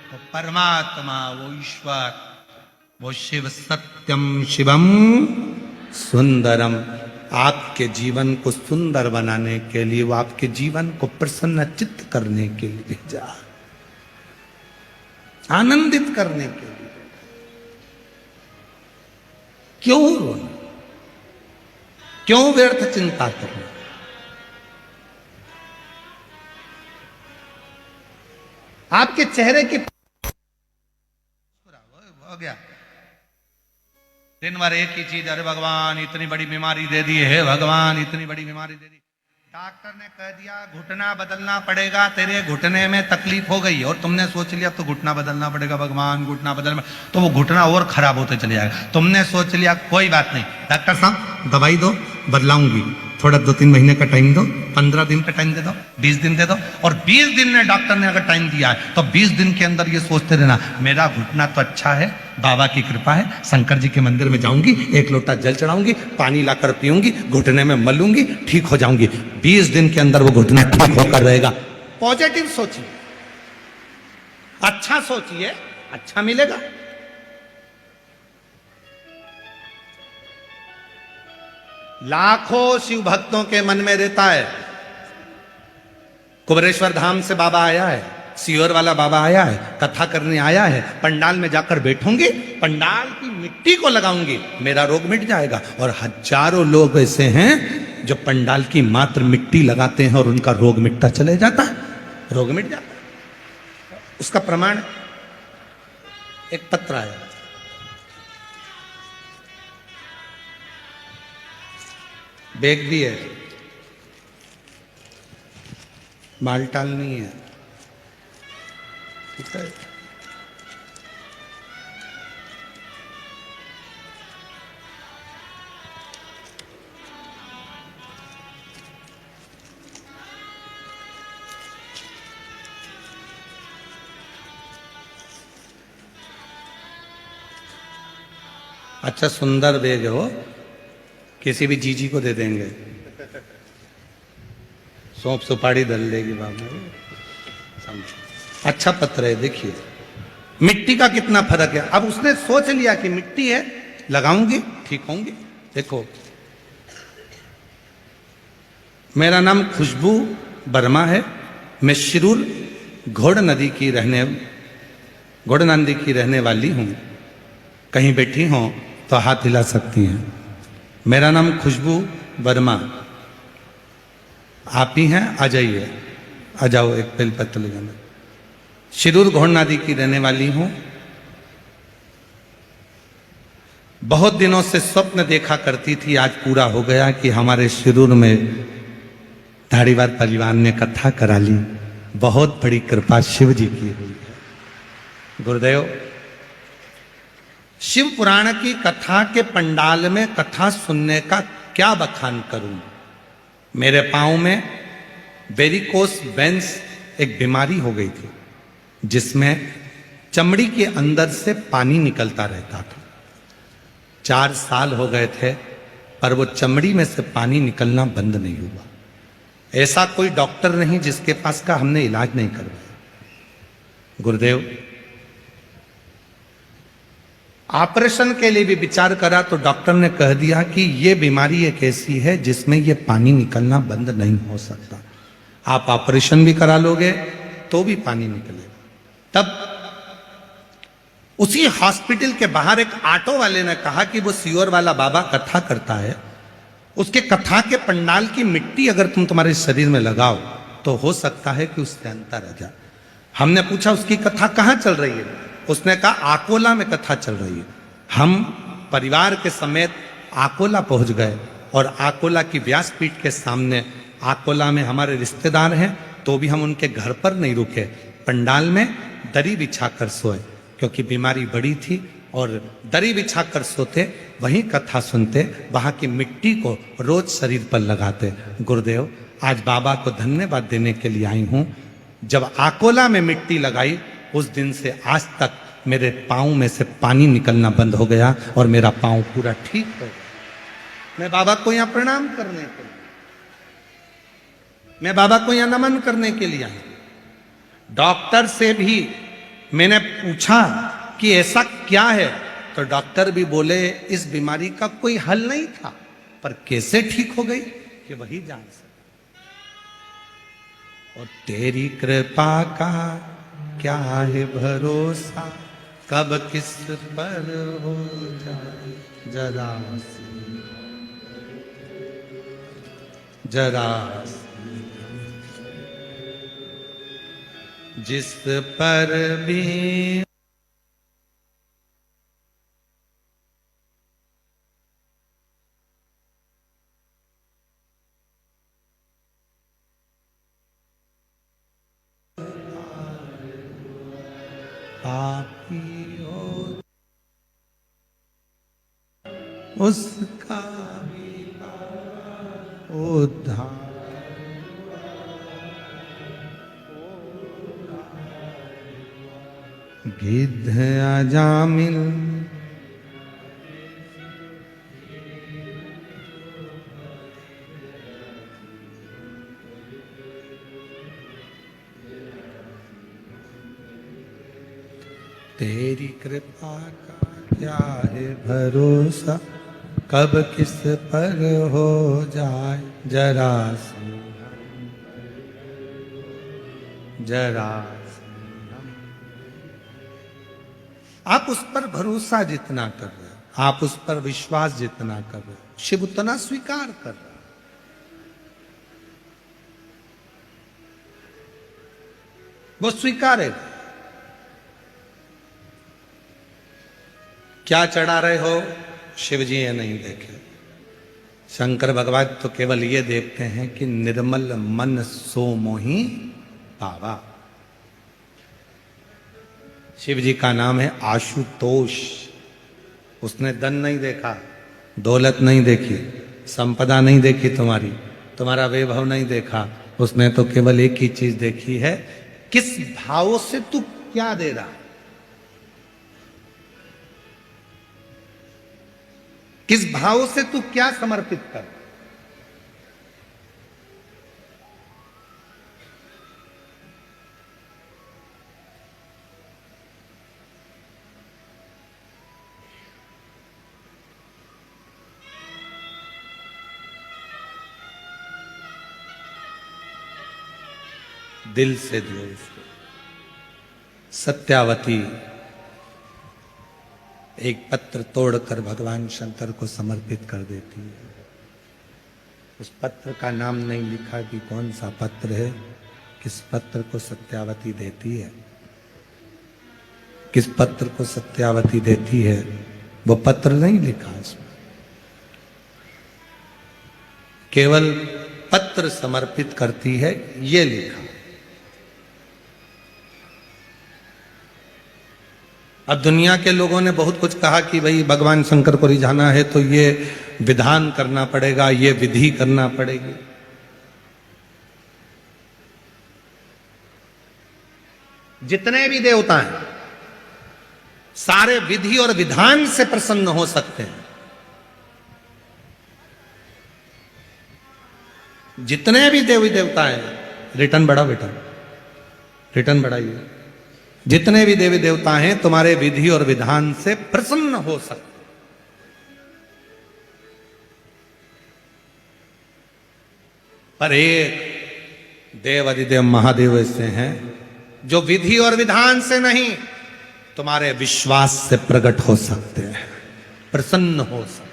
तो परमात्मा, वो ईश्वर, वो शिव, सत्यम शिवम सुंदरम, आपके जीवन को सुंदर बनाने के लिए, वो आपके जीवन को प्रसन्न चित्त करने के लिए भेजा, आनंदित करने के लिए। क्यों रोना, क्यों व्यर्थ चिंता करना? आपके चेहरे की हो गया दिन भर एक ही चीज, अरे भगवान इतनी बड़ी बीमारी दे दी है, भगवान इतनी बड़ी बीमारी दे दी। डॉक्टर ने कह दिया घुटना बदलना पड़ेगा, तेरे घुटने में तकलीफ हो गई, और तुमने सोच लिया तो घुटना बदलना पड़ेगा, भगवान घुटना बदलना, तो वो घुटना और खराब होते चले जाएगा। तुमने सोच लिया कोई बात नहीं, डॉक्टर साहब दवाई दो, बदलाऊंगी, थोड़ा 2-3 महीने का टाइम दो, 15 दिन का टाइम दे दो, 20 दिन दे दो। और 20 दिन में डॉक्टर ने अगर टाइम दिया है तो 20 दिन के अंदर ये सोचते रहना, मेरा घुटना तो अच्छा है, बाबा की कृपा है, शंकर जी के मंदिर में जाऊंगी, 1 लोटा जल चढ़ाऊंगी, पानी लाकर पीऊंगी, घुटने में मलूंगी, ठीक हो जाऊंगी। 20 दिन के अंदर वो घुटना ठीक होकर रहेगा। पॉजिटिव सोचिए, अच्छा सोचिए, अच्छा मिलेगा। लाखों शिव भक्तों के मन में रहता है। कुबरेश्वर धाम से बाबा आया है, सीहोर वाला बाबा आया है, कथा करने आया है, पंडाल में जाकर बैठूंगी, पंडाल की मिट्टी को लगाऊंगी, मेरा रोग मिट जाएगा। और हजारों लोग ऐसे हैं जो पंडाल की मात्र मिट्टी लगाते हैं और उनका रोग मिटता चले जाता है, रोग मिट जाता है। उसका प्रमाण एक पत्र आया, बैग भी है, मालटाल नहीं है, ठीक है। अच्छा सुंदर बैग है वो, किसी भी जीजी को दे देंगे, सौंप सुपारी दल लेगी बाबू। अच्छा पत्र है, देखिए मिट्टी का कितना फर्क है। अब उसने सोच लिया कि मिट्टी है, लगाऊंगी ठीक होंगी। देखो मेरा नाम खुशबू वर्मा है, मैं शिरूर घोड़ नदी की रहने वाली हूं। कहीं बैठी हो तो हाथ हिला सकती हैं। मेरा नाम खुशबू वर्मा, आप ही हैं, आ जाइए, आ जाओ, एक बेल पत्र ले जाना। शिरूर घोड़ नदी की रहने वाली हूं। बहुत दिनों से स्वप्न देखा करती थी, आज पूरा हो गया कि हमारे शिरूर में धारीवाल परिवार ने कथा करा ली। बहुत बड़ी कृपा शिव जी की हुई है। गुरुदेव, शिव पुराण की कथा के पंडाल में कथा सुनने का क्या बखान करूं। मेरे पांव में वेरिकोस वेन्स एक बीमारी हो गई थी, जिसमें चमड़ी के अंदर से पानी निकलता रहता था। 4 साल हो गए थे, पर वो चमड़ी में से पानी निकलना बंद नहीं हुआ। ऐसा कोई डॉक्टर नहीं जिसके पास का हमने इलाज नहीं करवाया। गुरुदेव, ऑपरेशन के लिए भी विचार करा तो डॉक्टर ने कह दिया कि ये बीमारी एक ऐसी है जिसमें ये पानी निकलना बंद नहीं हो सकता। आप ऑपरेशन भी करा लोगे तो भी पानी निकलेगा। तब उसी हॉस्पिटल के बाहर एक ऑटो वाले ने कहा कि वो सियोर वाला बाबा कथा करता है, उसके कथा के पंडाल की मिट्टी अगर तुम तुम्हारे शरीर में लगाओ तो हो सकता है कि उससे अंतर आ जाए। हमने पूछा उसकी कथा कहाँ चल रही है? उसने कहा आकोला में कथा चल रही है। हम परिवार के समेत आकोला पहुंच गए और आकोला की व्यासपीठ के सामने, आकोला में हमारे रिश्तेदार हैं, तो भी हम उनके घर पर नहीं रुके, पंडाल में दरी बिछाकर सोए, क्योंकि बीमारी बड़ी थी और दरी बिछाकर सोते, वहीं कथा सुनते, वहां की मिट्टी को रोज शरीर पर लगाते। गुरुदेव, आज बाबा को धन्यवाद देने के लिए आई हूं। जब आकोला में मिट्टी लगाई, उस दिन से आज तक मेरे पाँव में से पानी निकलना बंद हो गया और मेरा पाँव पूरा ठीक हो गया। मैं बाबा को यहाँ प्रणाम करने के लिए, मैं बाबा को यहाँ नमन करने के लिए आई। डॉक्टर से भी मैंने पूछा कि ऐसा क्या है, तो डॉक्टर भी बोले इस बीमारी का कोई हल नहीं था, पर कैसे ठीक हो गई कि वही जान सकते। और तेरी कृपा का क्या है भरोसा, कब किस पर हो जाए जरा जरा, जिस पर भी पापी हो उसका भी उद्धार। गिद्ध अजामिल तेरी कृपा का क्या है भरोसा, कब किस पर हो जाए जरा जरा। आप उस पर भरोसा जितना कर रहे हो, आप उस पर विश्वास जितना कर रहे हो, शिव उतना स्वीकार कर रहा है। वो स्वीकारेगा। क्या चढ़ा रहे हो, शिव जी ये नहीं देखे। शंकर भगवान तो केवल ये देखते हैं कि निर्मल मन सो मोहि पावा। शिव जी का नाम है आशुतोष। उसने धन नहीं देखा, दौलत नहीं देखी, संपदा नहीं देखी, तुम्हारा वैभव नहीं देखा। उसने तो केवल एक ही चीज देखी है, किस भाव से तू क्या दे रहा। किस भाव से तू क्या समर्पित कर। दिल से दो इसको। सत्यावती एक पत्र तोड़कर भगवान शंकर को समर्पित कर देती है। उस पत्र का नाम नहीं लिखा कि कौन सा पत्र है, किस पत्र को सत्यावती देती है। किस पत्र को सत्यावती देती है वो पत्र नहीं लिखा इसमें, केवल पत्र समर्पित करती है ये लिखा। अब दुनिया के लोगों ने बहुत कुछ कहा कि भाई भगवान शंकर को रिझाना है तो ये विधान करना पड़ेगा, ये विधि करना पड़ेगी। जितने भी देवता हैं सारे विधि और विधान से प्रसन्न हो सकते हैं। जितने भी देवी देवता हैं, रिटर्न बढ़ा बेटा, रिटर्न बढ़ाइए। जितने भी देवी देवता हैं तुम्हारे विधि और विधान से प्रसन्न हो सकते। पर एक देव अधिदेव महादेव ऐसे हैं जो विधि और विधान से नहीं तुम्हारे विश्वास से प्रकट हो सकते हैं, प्रसन्न हो सकते।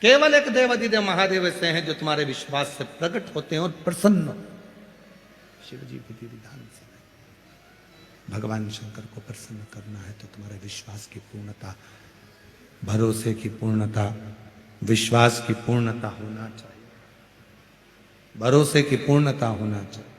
केवल एक देव अधिदेव महादेव ऐसे हैं जो तुम्हारे विश्वास से प्रकट होते हैं और प्रसन्न। शिव जी विधि विधान से नहीं। भगवान शंकर को प्रसन्न करना है तो तुम्हारे विश्वास की पूर्णता, भरोसे की पूर्णता, विश्वास की पूर्णता होना चाहिए, भरोसे की पूर्णता होना चाहिए।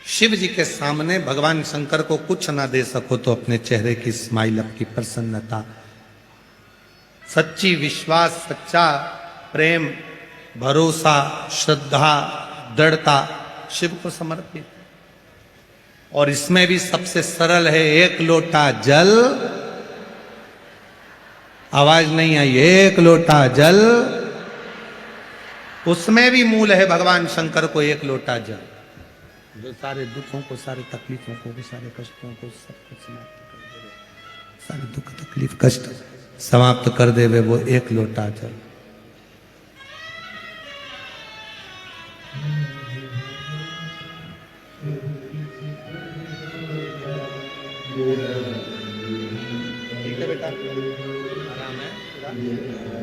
शिव जी के सामने भगवान शंकर को कुछ ना दे सको तो अपने चेहरे की स्माइल, आपकी प्रसन्नता, सच्ची विश्वास, सच्चा प्रेम, भरोसा, श्रद्धा, दृढ़ता शिव को समर्पित। और इसमें भी सबसे सरल है एक लोटा जल। आवाज नहीं आई, एक लोटा जल। उसमें भी मूल है भगवान शंकर को एक लोटा जल, जो सारे दुखों को, सारे तकलीफों को, सारे कष्टों को सब कुछ समाप्त कर दे। सारे दुख तकलीफ कष्ट समाप्त कर दे वो एक लोटा जल। ठीक है बेटा, आराम है पूरा।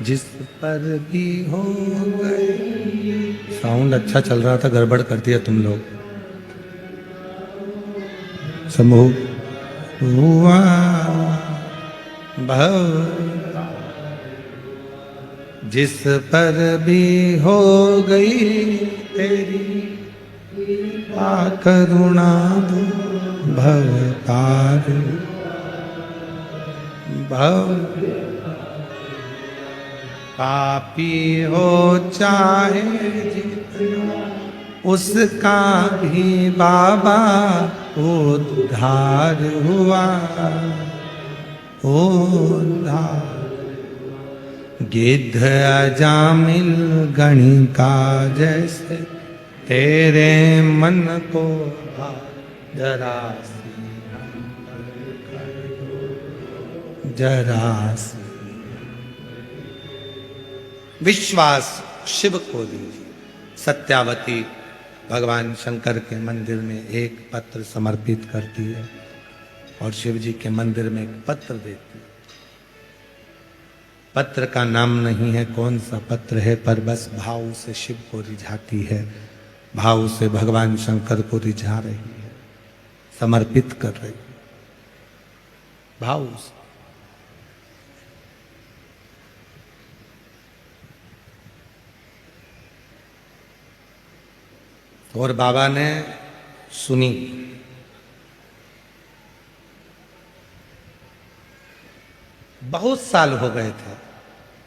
जिस पर भी हो गए। साउंड अच्छा चल रहा था, गड़बड़ कर दिया तुम लोग। समूह हुआ भव, जिस पर भी हो गई तेरी करुणा भवतार भव। पापी हो चाहे जितना उसका भी बाबा उद्धार हुआ, उद्धार। गिद्ध अजामिल गणिका जैसे तेरे मन को जरा सी विश्वास शिव को दीजिए। सत्यावती भगवान शंकर के मंदिर में एक पत्र समर्पित करती है और शिव जी के मंदिर में एक पत्र देती है। पत्र का नाम नहीं है कौन सा पत्र है, पर बस भाव से शिव को रिझाती है, भाव से भगवान शंकर को रिझा रही है, समर्पित कर रही है। भाव। और बाबा ने सुनी। बहुत साल हो गए थे,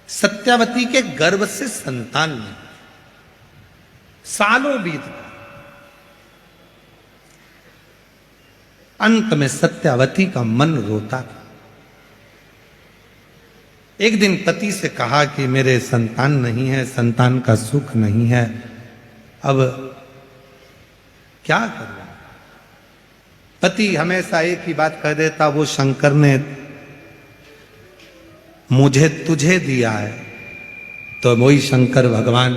सत्यावती के गर्भ से संतान नहीं, सालों बीत गए। अंत में सत्यावती का मन रोता था। एक दिन पति से कहा कि मेरे संतान नहीं है, संतान का सुख नहीं है, अब क्या करूं? पति हमेशा एक ही बात कह देता, वो शंकर ने मुझे तुझे दिया है, तो वही शंकर भगवान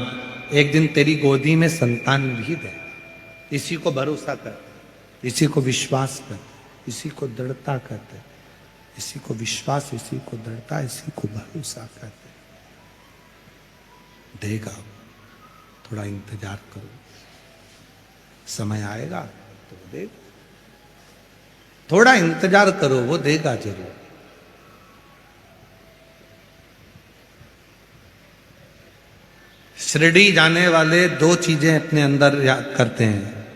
एक दिन तेरी गोदी में संतान भी दे। इसी को भरोसा कर, इसी को विश्वास कर, इसी को दृढ़ता करते, इसी को विश्वास, इसी को दृढ़ता, इसी को भरोसा करते। देगा, थोड़ा इंतजार करो, समय आएगा तो देगा। थोड़ा इंतजार करो, वो देगा जरूर। शिरडी जाने वाले दो चीजें अपने अंदर याद करते हैं,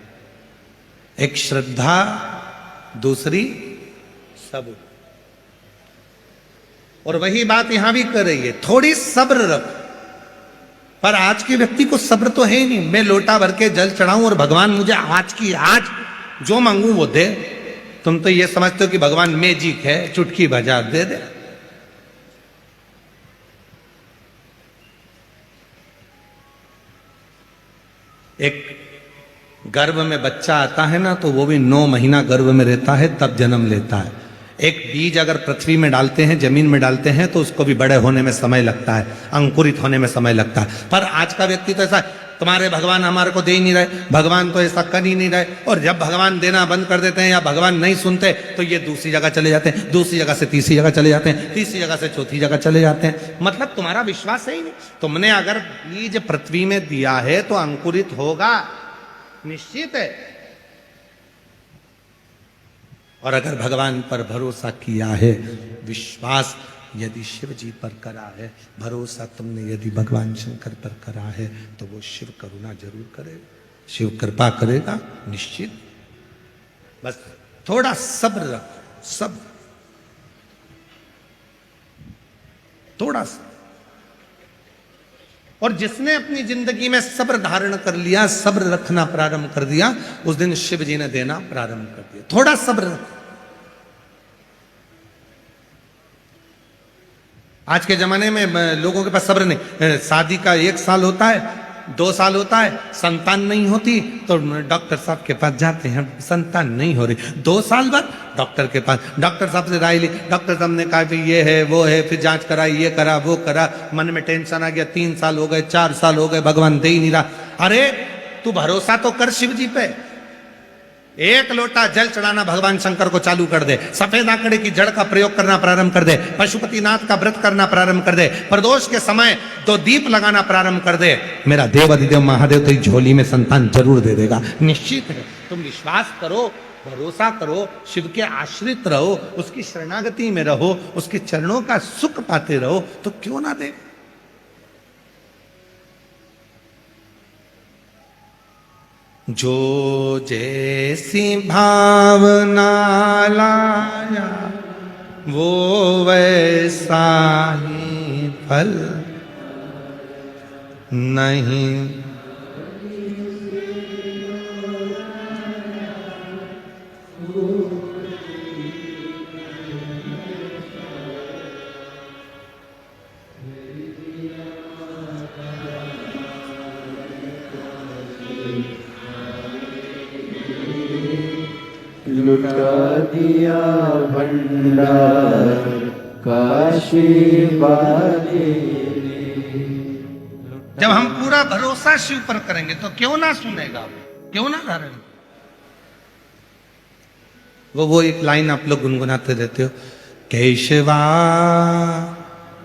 एक श्रद्धा, दूसरी सब्र। और वही बात यहां भी कर रही है, थोड़ी सब्र रखो। पर आज के व्यक्ति को सब्र तो है ही नहीं। मैं लोटा भर के जल चढ़ाऊं और भगवान मुझे आज की आज जो मांगू वो दे। तुम तो ये समझते हो कि भगवान मैजिक है, चुटकी बजा दे दे। एक गर्भ में बच्चा आता है ना, तो वो भी 9 महीना गर्भ में रहता है, तब जन्म लेता है। एक बीज अगर पृथ्वी में डालते हैं, जमीन में डालते हैं, तो उसको भी बड़े होने में समय लगता है, अंकुरित होने में समय लगता है। पर आज का व्यक्ति तो ऐसा, तुम्हारे भगवान हमारे को दे ही नहीं रहे, भगवान तो ऐसा कर ही नहीं रहे। और जब भगवान देना बंद कर देते हैं या भगवान नहीं सुनते, तो ये दूसरी जगह चले जाते हैं, दूसरी जगह से तीसरी जगह चले जाते हैं, तीसरी जगह से चौथी जगह चले जाते हैं। मतलब तुम्हारा विश्वास है ही नहीं। तुमने अगर बीज पृथ्वी में दिया है तो अंकुरित होगा, निश्चित है। और अगर भगवान पर भरोसा किया है, विश्वास यदि शिव जी पर करा है, भरोसा तुमने यदि भगवान शंकर पर करा है, तो वो शिव करुणा जरूर करेगा, शिव कृपा करेगा, निश्चित। बस थोड़ा सब्र रखो, सब्र, थोड़ा सा। और जिसने अपनी जिंदगी में सब्र धारण कर लिया, सब्र रखना प्रारंभ कर दिया, उस दिन शिव जी ने देना प्रारंभ कर दिया। थोड़ा सब्र रखो। आज के जमाने में लोगों के पास सब्र नहीं। शादी का 1 साल होता है, 2 साल होता है, संतान नहीं होती, तो डॉक्टर साहब के पास जाते हैं, संतान नहीं हो रही। 2 साल बाद डॉक्टर के पास, डॉक्टर साहब से राय ली, डॉक्टर साहब ने कहा कि ये है वो है, फिर जांच कराई, ये करा वो करा, मन में टेंशन आ गया, 3 साल हो गए, 4 साल हो गए, भगवान दे ही नहीं रहा। अरे तू भरोसा तो कर शिव जी पे। 1 लोटा जल चढ़ाना भगवान शंकर को चालू कर दे, सफेद आंकड़े की जड़ का प्रयोग करना प्रारंभ कर दे, पशुपतिनाथ का व्रत करना प्रारंभ कर दे, प्रदोष के समय 2 दीप लगाना प्रारंभ कर दे, मेरा देव अधिदेव महादेव तेरी झोली में संतान जरूर दे देगा, निश्चित है। तुम विश्वास करो, भरोसा करो, शिव के आश्रित रहो, उसकी शरणागति में रहो, उसके चरणों का सुख पाते रहो, तो क्यों ना दे। जो जैसी भावना लाया वो वैसा ही फल नहीं। लुटा दिया भंडार काशी वाले ने। जब हम पूरा भरोसा शिव पर करेंगे तो क्यों ना सुनेगा, क्यों ना धारण। वो एक लाइन आप लोग गुनगुनाते रहते हो, केशवा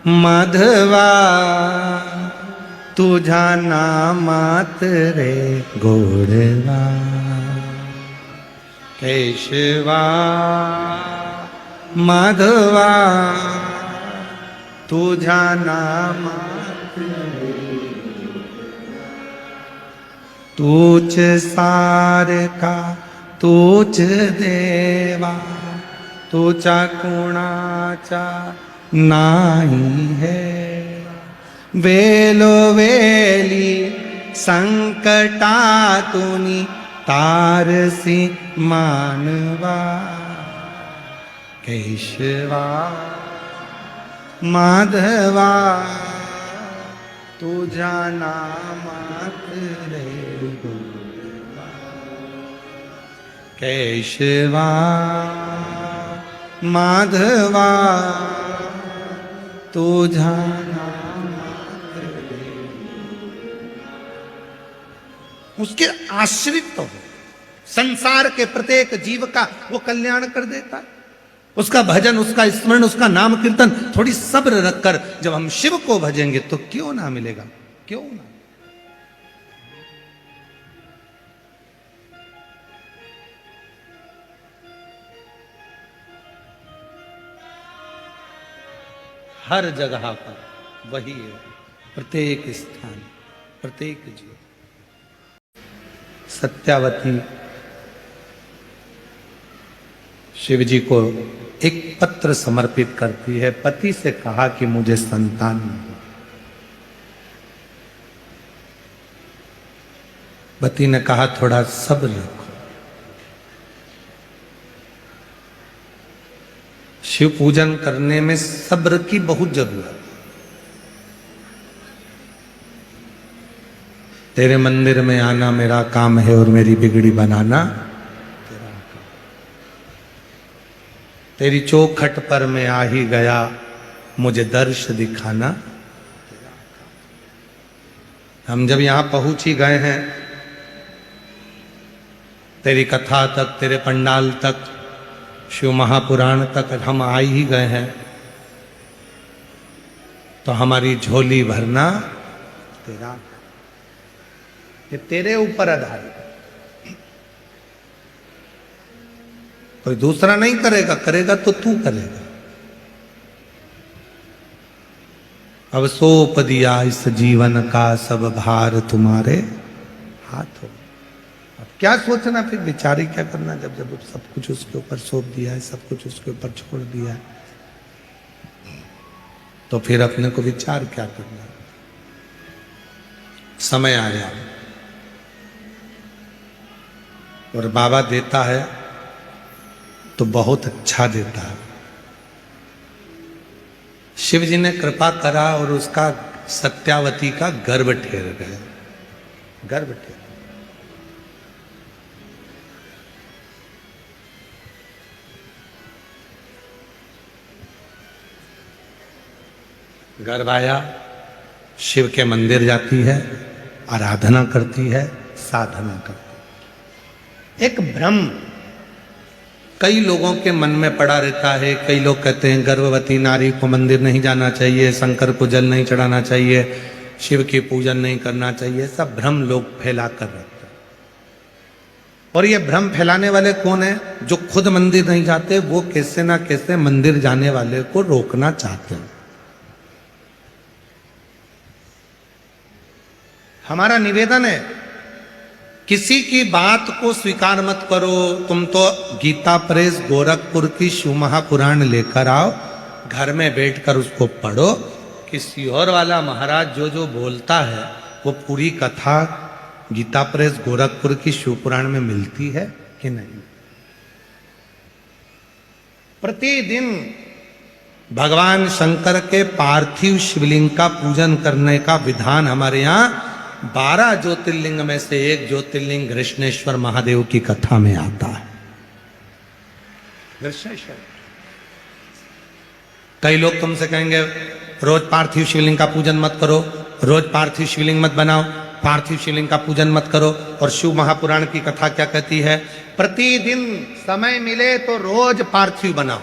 माधवा तुझा नामात रे गोड़वा, केशवा माधवा तुझा नाम तूच सार का तूच देवा तुझा कुणाचा नाही है वेलो वेली संकटातुनी तारसी मानवा केशवा माधवा तुझा नामात रे केशवा माधवा तुझा नामात रे। उसके आश्रित तो हो, संसार के प्रत्येक जीव का वो कल्याण कर देता है। उसका भजन, उसका स्मरण, उसका नाम कीर्तन, थोड़ी सब्र रखकर जब हम शिव को भजेंगे तो क्यों ना मिलेगा, क्यों ना। हर जगह पर वही है, प्रत्येक स्थान, प्रत्येक जीव। सत्यावती शिव जी को एक पत्र समर्पित करती है। पति से कहा कि मुझे संतान नहीं। पति ने कहा थोड़ा सब्र रखो। शिव पूजन करने में सब्र की बहुत जरूरत है। तेरे मंदिर में आना मेरा काम है और मेरी बिगड़ी बनाना तेरा काम। तेरी चौखट पर मैं आ ही गया, मुझे दर्श दिखाना तेरा काम। हम जब यहां पहुंच ही गए हैं, तेरी कथा तक, तेरे पंडाल तक, शिव महापुराण तक हम आ ही गए हैं, तो हमारी झोली भरना तेरा, ये तेरे ऊपर आधारित है। कोई दूसरा नहीं करेगा, करेगा तो तू करेगा। अब सौंप दिया इस जीवन का सब भार तुम्हारे हाथों। अब क्या सोचना, फिर विचार ही क्या करना, जब जब सब कुछ उसके ऊपर सौंप दिया है, सब कुछ उसके ऊपर छोड़ दिया है, तो फिर अपने को विचार क्या करना। समय आया और बाबा देता है तो बहुत अच्छा देता है। शिव जी ने कृपा करा और उसका सत्यावती का गर्भ ठेर गया, गर्भ ठेर। गर्भ आया, शिव के मंदिर जाती है, आराधना करती है, साधना करती है। एक भ्रम कई लोगों के मन में पड़ा रहता है। कई लोग कहते हैं गर्भवती नारी को मंदिर नहीं जाना चाहिए, शंकर को जल नहीं चढ़ाना चाहिए, शिव की पूजन नहीं करना चाहिए। सब भ्रम लोग फैला कर रखते हैं। और ये भ्रम फैलाने वाले कौन है? जो खुद मंदिर नहीं जाते, वो कैसे ना कैसे मंदिर जाने वाले को रोकना चाहते हैं। हमारा निवेदन है, किसी की बात को स्वीकार मत करो। तुम तो गीता प्रेस गोरखपुर की शिव महापुराण लेकर आओ, घर में बैठकर उसको पढ़ो। किसी और वाला महाराज जो जो बोलता है वो पूरी कथा गीता प्रेस गोरखपुर की शिव पुराण में मिलती है कि नहीं? प्रतिदिन भगवान शंकर के पार्थिव शिवलिंग का पूजन करने का विधान हमारे यहाँ 12 ज्योतिर्लिंग में से एक ज्योतिर्लिंग कृष्णेश्वर महादेव की कथा में आता है। कृष्णेश्वर। कई लोग तुमसे कहेंगे रोज पार्थिव शिवलिंग का पूजन मत करो, रोज पार्थिव शिवलिंग मत बनाओ, पार्थिव शिवलिंग का पूजन मत करो। और शिव महापुराण की कथा क्या कहती है? प्रतिदिन समय मिले तो रोज पार्थिव बनाओ।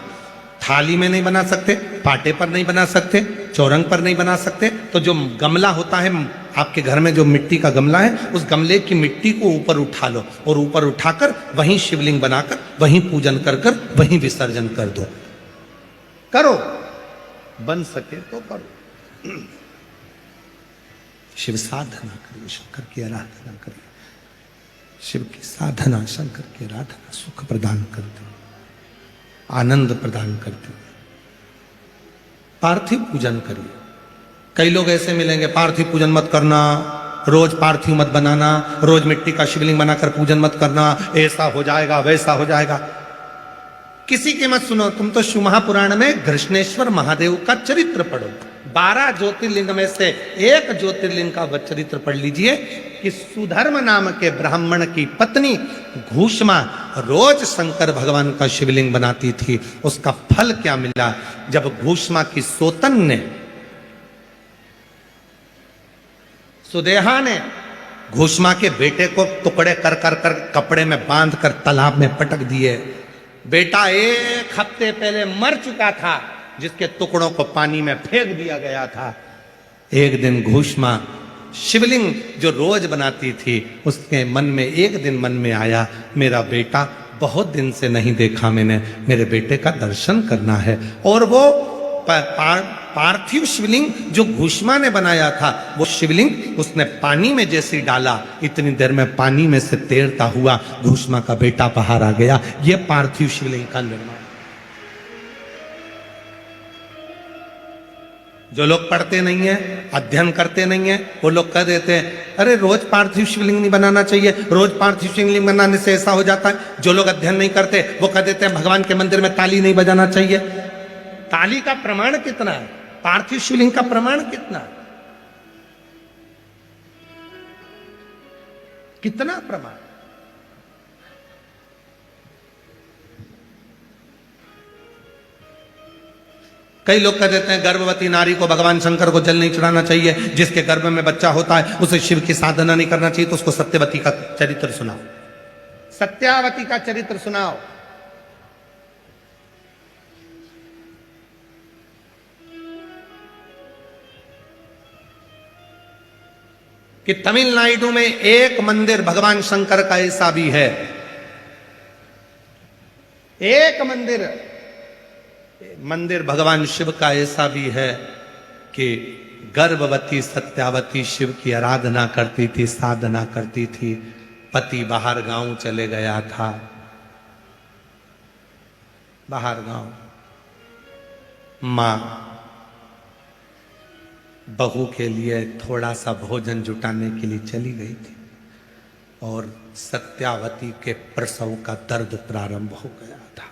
थाली में नहीं बना सकते, पाटे पर नहीं बना सकते, चौरंग पर नहीं बना सकते, तो जो गमला होता है आपके घर में, जो मिट्टी का गमला है, उस गमले की मिट्टी को ऊपर उठा लो और ऊपर उठाकर वहीं शिवलिंग बनाकर वहीं पूजन कर कर वहीं विसर्जन कर दो। करो, बन सके तो करो। शिव साधना करिए, शंकर की आराधना करिए। शिव की साधना, शंकर की आराधना सुख प्रदान करती, आनंद प्रदान करती। पार्थिव पूजन करिए। कई लोग ऐसे मिलेंगे, पार्थिव पूजन मत करना, रोज पार्थिव मत बनाना, रोज मिट्टी का शिवलिंग बनाकर पूजन मत करना, ऐसा हो जाएगा वैसा हो जाएगा। किसी की मत सुनो। तुम तो शिव महापुराण में घृष्णेश्वर महादेव का चरित्र पढ़ो। 12 ज्योतिर्लिंग में से एक ज्योतिर्लिंग का वह चरित्र पढ़ लीजिए कि सुधर्म नाम के ब्राह्मण की पत्नी घूष्मा रोज शंकर भगवान का शिवलिंग बनाती थी। उसका फल क्या मिला? जब घूष्मा की सोतन ने, सुदेहा ने घूष्मा के बेटे को टुकड़े कर कर कर कपड़े में बांध कर तालाब में पटक दिए। बेटा 1 हफ्ते पहले मर चुका था, जिसके टुकड़ों को पानी में फेंक दिया गया था। एक दिन घूष्मा शिवलिंग जो रोज बनाती थी, उसके मन में एक दिन मन में आया, मेरा बेटा बहुत दिन से नहीं देखा मैंने, मेरे बेटे का दर्शन करना है। और वो पार्थिव शिवलिंग जो घूष्मा ने बनाया था, वो शिवलिंग उसने पानी में जैसे डाला, इतनी देर में पानी में से तैरता हुआ घूष्मा का बेटा बाहर आ गया। ये पार्थिव शिवलिंग का निर्माण। जो लोग पढ़ते नहीं है, अध्ययन करते नहीं है, वो लोग कह देते हैं अरे रोज पार्थिव शिवलिंग नहीं बनाना चाहिए, रोज पार्थिव शिवलिंग बनाने से ऐसा हो जाता है। जो लोग अध्ययन नहीं करते वो कह देते हैं भगवान के मंदिर में ताली नहीं बजाना चाहिए। ताली का प्रमाण कितना है? पार्थिव शिवलिंग का प्रमाण कितना? कितना प्रमाण? कई लोग कह देते हैं गर्भवती नारी को भगवान शंकर को जल नहीं चढ़ाना चाहिए, जिसके गर्भ में बच्चा होता है उसे शिव की साधना नहीं करना चाहिए। तो उसको सत्यवती का चरित्र सुनाओ, सत्यावती का चरित्र सुनाओ। कि तमिलनाडु में एक मंदिर भगवान शंकर का ऐसा भी है, एक मंदिर भगवान शिव का ऐसा भी है कि गर्भवती सत्यावती शिव की आराधना करती थी, साधना करती थी। पति बाहर गांव चले गया था, बाहर गांव। मां बहू के लिए थोड़ा सा भोजन जुटाने के लिए चली गई थी और सत्यावती के प्रसव का दर्द प्रारंभ हो गया था।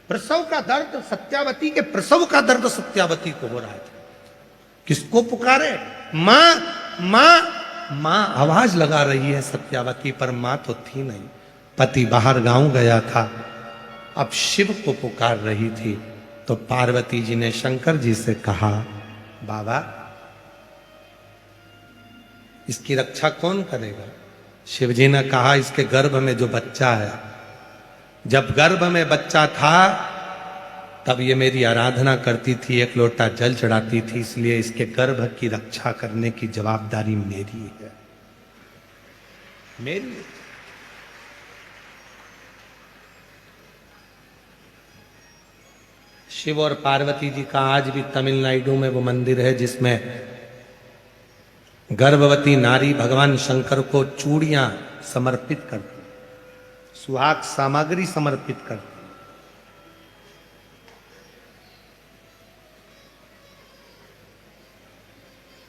प्रसव का दर्द, सत्यावती के प्रसव का दर्द सत्यावती को हो रहा था। किसको पुकारे? मां मां मां आवाज लगा रही है सत्यावती, पर मां तो थी नहीं। पति बाहर गांव गया था, अब शिव को पुकार रही थी। तो पार्वती जी ने शंकर जी से कहा, बाबा इसकी रक्षा कौन करेगा? शिव जी ने कहा, इसके गर्भ में जो बच्चा है, जब गर्भ में बच्चा था तब ये मेरी आराधना करती थी, 1 लोटा जल चढ़ाती थी, इसलिए इसके गर्भ की रक्षा करने की जवाबदारी मेरी है, मेरी। शिव और पार्वती जी का आज भी तमिलनाडु में वो मंदिर है जिसमें गर्भवती नारी भगवान शंकर को चूड़ियां समर्पित करती, सुहाग सामग्री समर्पित करती।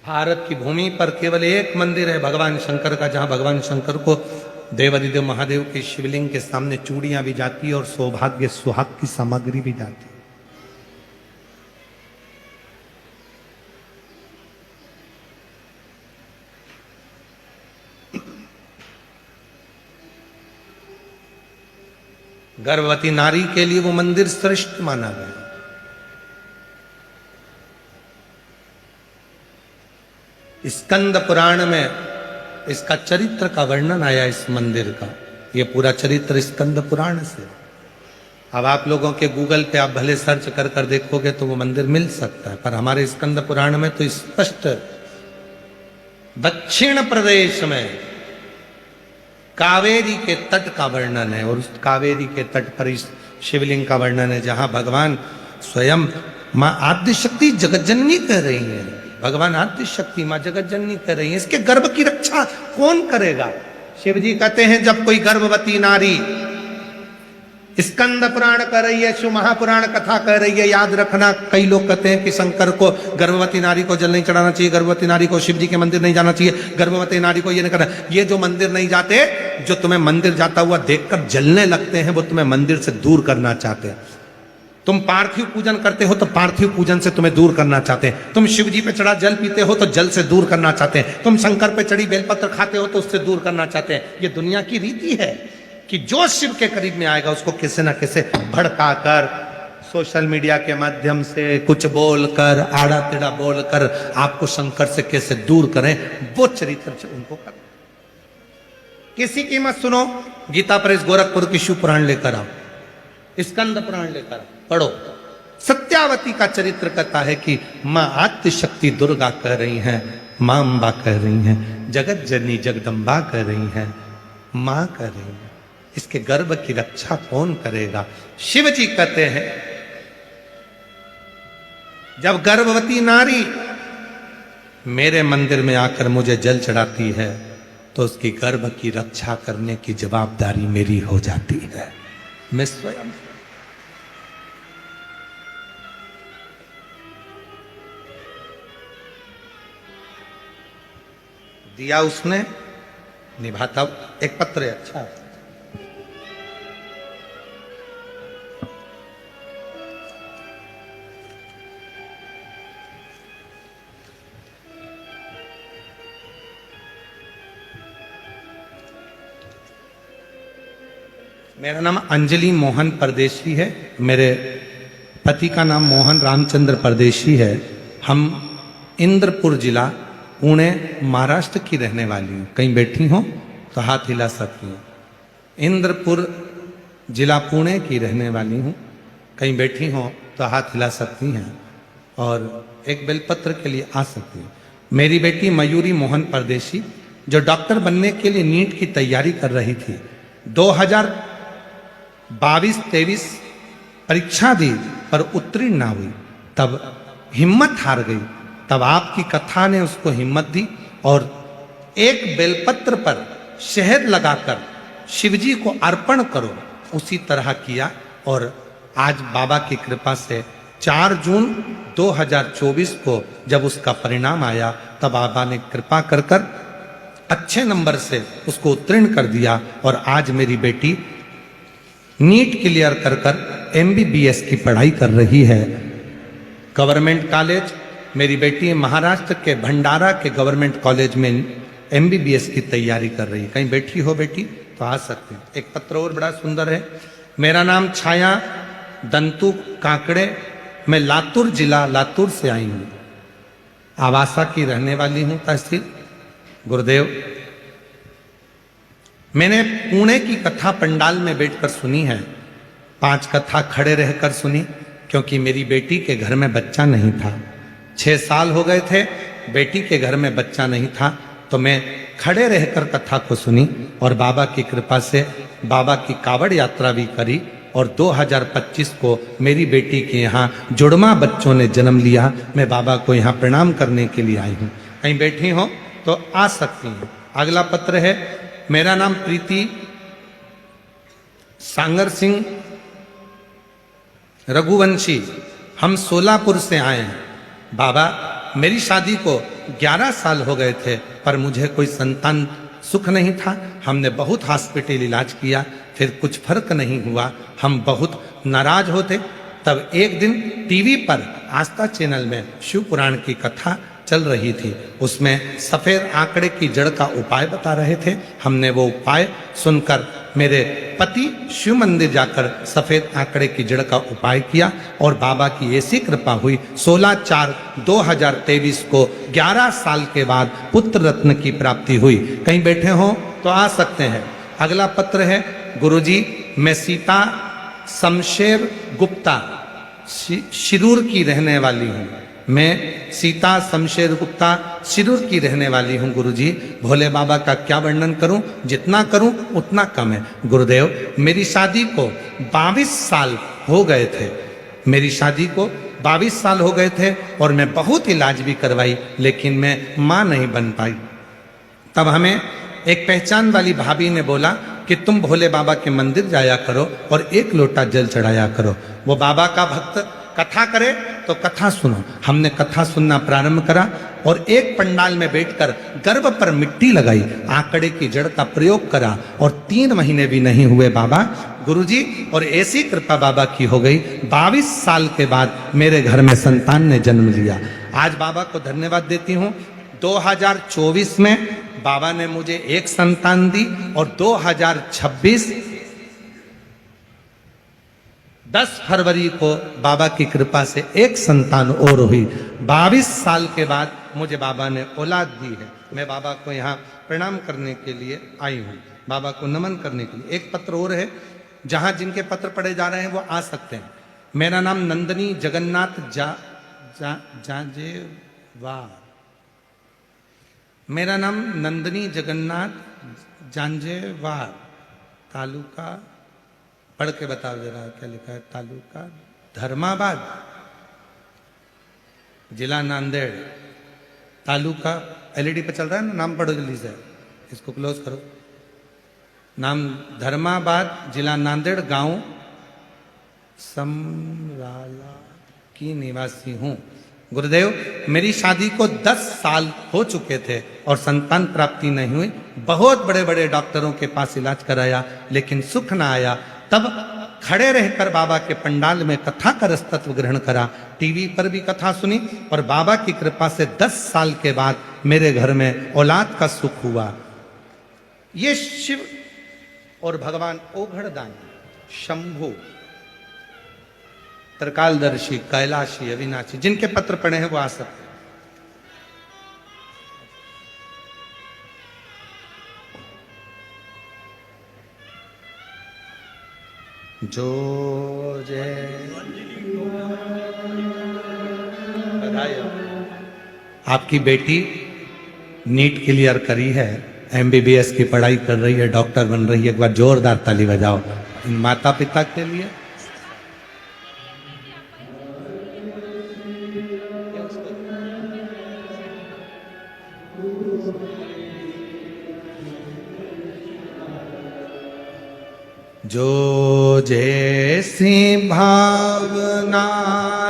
भारत की भूमि पर केवल एक मंदिर है भगवान शंकर का, जहां भगवान शंकर को देवादिदेव महादेव के शिवलिंग के सामने चूड़ियां भी जाती है और सौभाग्य सुहाग की सामग्री भी जाती है। गर्भवती नारी के लिए वो मंदिर श्रेष्ठ माना गया। स्कंद पुराण में इसका चरित्र का वर्णन आया, इस मंदिर का। ये पूरा चरित्र स्कंद पुराण से। अब आप लोगों के गूगल पे आप भले सर्च कर कर देखोगे तो वो मंदिर मिल सकता है, पर हमारे स्कंद पुराण में तो स्पष्ट दक्षिण प्रदेश में कावेरी के तट का वर्णन है और उस कावेरी के तट पर इस शिवलिंग का वर्णन है जहां भगवान स्वयं मां आद्य शक्ति जगतजननी कह रही है। भगवान आद्य शक्ति मां जगतजननी कह रही है। इसके गर्भ की रक्षा कौन करेगा? शिव जी कहते हैं जब कोई गर्भवती नारी स्कंद पुराण कर रही है, शिव महापुराण कथा कह रही है, याद रखना कई लोग कहते हैं कि शंकर को गर्भवती नारी को जल नहीं चढ़ाना चाहिए, गर्भवती नारी को शिव जी के मंदिर नहीं जाना चाहिए, गर्भवती नारी को ये नहीं करना। ये जो मंदिर नहीं जाते, जो तुम्हें मंदिर जाता हुआ देखकर जलने लगते हैं, वो तुम्हें मंदिर से दूर करना चाहते हैं। तुम पार्थिव पूजन करते हो तो पार्थिव पूजन से तुम्हें दूर करना चाहते हैं। तुम शिव जी पे चढ़ा जल पीते हो तो जल से दूर करना चाहते हैं। तुम शंकर पे चढ़ी बेलपत्र खाते हो तो उससे दूर करना चाहते हैं। ये दुनिया की रीति है कि जो शिव के करीब में आएगा उसको किसी ना किसी भड़का कर, सोशल मीडिया के माध्यम से कुछ बोलकर, आड़ा टेढ़ा बोलकर आपको शंकर से कैसे दूर करें, वो चरित्र उनको कर। किसी की मत सुनो, गीता प्रेस गोरखपुर की शिव पुराण लेकर आओ, स्कंद पुराण लेकर आओ, पढ़ो। सत्यावती का चरित्र कहता है कि मां आद्य शक्ति दुर्गा कह रही हैं, मां अम्बा कह रही हैं, जगत जननी जगदम्बा कह रही हैं, मां कह रही हैं। इसके गर्भ की रक्षा कौन करेगा? शिव जी कहते हैं जब गर्भवती नारी मेरे मंदिर में आकर मुझे जल चढ़ाती है तो उसकी गर्भ की रक्षा करने की जवाबदारी मेरी हो जाती है। मैं स्वयं दिया उसने निभाता। एक पत्र है, अच्छा है। मेरा नाम अंजलि मोहन परदेशी है। मेरे पति का नाम मोहन रामचंद्र परदेशी है। हम इंद्रपुर जिला पुणे महाराष्ट्र की रहने वाली हूँ। कहीं बैठी हो तो हाथ हिला सकती हूँ। इंद्रपुर जिला पुणे की रहने वाली हूँ। कहीं बैठी हो तो हाथ हिला सकती हैं और एक बेलपत्र के लिए आ सकती हूँ। मेरी बेटी मयूरी मोहन परदेशी जो डॉक्टर बनने के लिए नीट की तैयारी कर रही थी, 2022-23 परीक्षा दी पर उत्तीर्ण ना हुई, तब हिम्मत हार गई। तब आपकी कथा ने उसको हिम्मत दी और एक बेलपत्र पर शहद लगाकर शिवजी को अर्पण करो, उसी तरह किया। और आज बाबा की कृपा से 4 जून 2024 को जब उसका परिणाम आया तब बाबा ने कृपा कर कर अच्छे नंबर से उसको उत्तीर्ण कर दिया और आज मेरी बेटी नीट क्लियर कर कर MBBS की पढ़ाई कर रही है। गवर्नमेंट कॉलेज, मेरी बेटी महाराष्ट्र के भंडारा के गवर्नमेंट कॉलेज में MBBS की तैयारी कर रही है। कहीं बैठी हो बेटी तो आ सकते हैं। एक पत्र और बड़ा सुंदर है। मेरा नाम छाया दंतु काकड़े, मैं लातूर जिला लातूर से आई हूँ। आवासा की रहने वाली हूँ, तहसील गुरुदेव। मैंने पुणे की कथा पंडाल में बैठकर सुनी है। 5 कथा खड़े रहकर सुनी क्योंकि मेरी बेटी के घर में बच्चा नहीं था। 6 साल हो गए थे, बेटी के घर में बच्चा नहीं था, तो मैं खड़े रहकर कथा को सुनी और बाबा की कृपा से बाबा की कावड़ यात्रा भी करी। और 2025 को मेरी बेटी के यहाँ जुड़वा बच्चों ने जन्म लिया। मैं बाबा को यहाँ प्रणाम करने के लिए आई हूँ। कहीं बैठी हो तो आ सकती हैं। अगला पत्र है। मेरा नाम प्रीति सांगर सिंह रघुवंशी, हम सोलापुर से आए हैं। बाबा, मेरी शादी को 11 साल हो गए थे पर मुझे कोई संतान सुख नहीं था। हमने बहुत हॉस्पिटल इलाज किया, फिर कुछ फर्क नहीं हुआ। हम बहुत नाराज होते। तब एक दिन टीवी पर आस्था चैनल में शिव पुराण की कथा चल रही थी। उसमें सफेद आंकड़े की जड़ का उपाय बता रहे थे। हमने वो उपाय सुनकर मेरे पति शिव मंदिर जाकर सफेद आंकड़े की जड़ का उपाय किया और बाबा की ऐसी कृपा हुई 16/4/2023 को 11 साल के बाद पुत्र रत्न की प्राप्ति हुई। कहीं बैठे हो तो आ सकते हैं। अगला पत्र है। गुरुजी, मैं सीता शमशेर गुप्ता शिरूर की रहने वाली हूँ। मैं सीता शमशेर गुप्ता शिरूर की रहने वाली हूँ गुरुजी। भोले बाबा का क्या वर्णन करूं, जितना करूं उतना कम है। गुरुदेव, मेरी शादी को 22 साल हो गए थे। मेरी शादी को 22 साल हो गए थे और मैं बहुत इलाज भी करवाई, लेकिन मैं मां नहीं बन पाई। तब हमें एक पहचान वाली भाभी ने बोला कि तुम भोले बाबा के मंदिर जाया करो और 1 लोटा जल चढ़ाया करो। वो बाबा का भक्त कथा करे तो कथा सुनो। हमने कथा सुनना प्रारंभ करा और एक पंडाल में बैठकर गर्भ पर मिट्टी लगाई, आंकड़े की जड़ का प्रयोग करा और 3 महीने भी नहीं हुए बाबा गुरुजी, और ऐसी कृपा बाबा की हो गई। 22 साल के बाद मेरे घर में संतान ने जन्म लिया। आज बाबा को धन्यवाद देती हूँ। 2024 में बाबा ने मुझे 1 संतान दी और 2026 10 फरवरी को बाबा की कृपा से 1 संतान और हुई। 22 साल के बाद मुझे बाबा ने औलाद दी है। मैं बाबा को यहाँ प्रणाम करने के लिए आई हूँ, बाबा को नमन करने के लिए। एक पत्र और है, जहाँ जिनके पत्र पढ़े जा रहे हैं वो आ सकते हैं। मेरा नाम नंदनी जगन्नाथ जांजेवार। मेरा नाम नंदनी जगन्नाथ जांजेवार, तालुका, पढ़ के बताओ जरा क्या लिखा है। तालुका धर्माबाद, जिला नांदेड़, तालुका। एलईडी पे चल रहा है ना, नाम पढ़ो जल्दी से, इसको क्लोज करो। नाम धर्माबाद, जिला नांदेड़, गांव समराला की निवासी हूं। गुरुदेव, मेरी शादी को 10 साल हो चुके थे और संतान प्राप्ति नहीं हुई। बहुत बड़े बड़े डॉक्टरों के पास इलाज कराया, लेकिन सुख ना आया। तब खड़े रहकर बाबा के पंडाल में कथा का रस तत्व ग्रहण करा, टीवी पर भी कथा सुनी और बाबा की कृपा से 10 साल के बाद मेरे घर में औलाद का सुख हुआ। ये शिव और भगवान ओघड़दानी, शंभु, त्रिकालदर्शी, कैलाशी, अविनाशी, जिनके पत्र पढ़े हैं वो आ सकते हैं। जो जय बधाई हो। आपकी बेटी नीट क्लियर करी है, MBBS की पढ़ाई कर रही है, डॉक्टर बन रही है। एक बार जोरदार ताली बजाओ इन माता पिता के लिए। जो जैसी भावना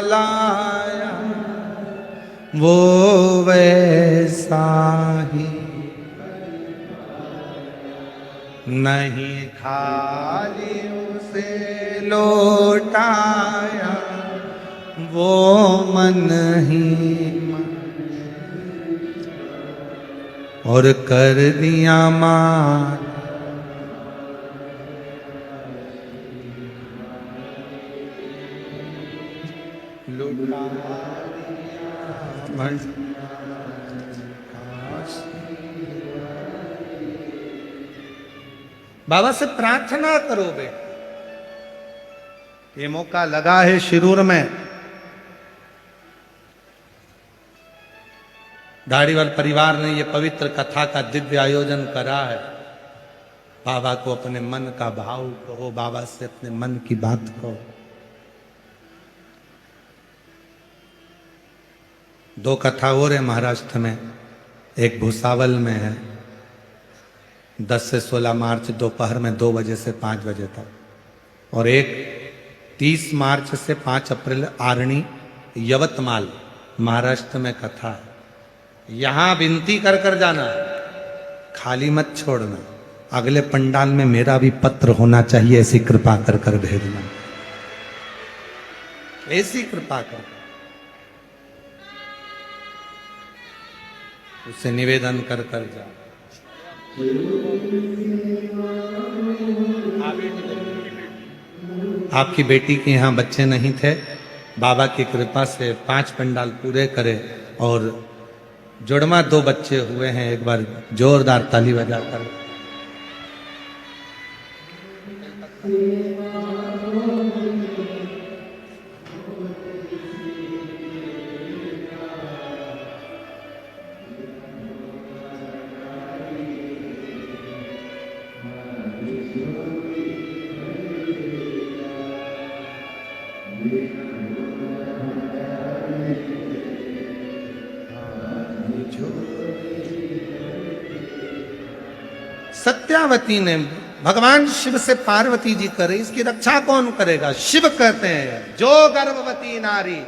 लाया वो वैसा ही, नहीं खाली उसे लौटाया वो मन ही मन, और कर दिया मान बाबा से प्रार्थना करो बे। ये मौका लगा है शिरूर में, धारीवाल परिवार ने ये पवित्र कथा का दिव्य आयोजन करा है। बाबा को अपने मन का भाव कहो, बाबा से अपने मन की बात कहो। 2 कथा और है महाराष्ट्र में, एक भुसावल में है 10 से 16 मार्च दोपहर में 2 बजे से 5 बजे तक, और एक 30 मार्च से 5 अप्रैल आरणी यवतमाल महाराष्ट्र में कथा है। यहां विनती कर कर जाना, खाली मत छोड़ना। अगले पंडाल में मेरा भी पत्र होना चाहिए, ऐसी कृपा कर कर भेजना, ऐसी कृपा कर। उससे निवेदन कर कर जा। आपकी बेटी के यहाँ बच्चे नहीं थे, बाबा की कृपा से 5 पंडाल पूरे करे और जुड़वा 2 बच्चे हुए हैं। एक बार जोरदार ताली बजाकर। सत्यावती ने भगवान शिव से पार्वती जी करे, इसकी रक्षा कौन करेगा? शिव कहते हैं जो गर्भवती नारी,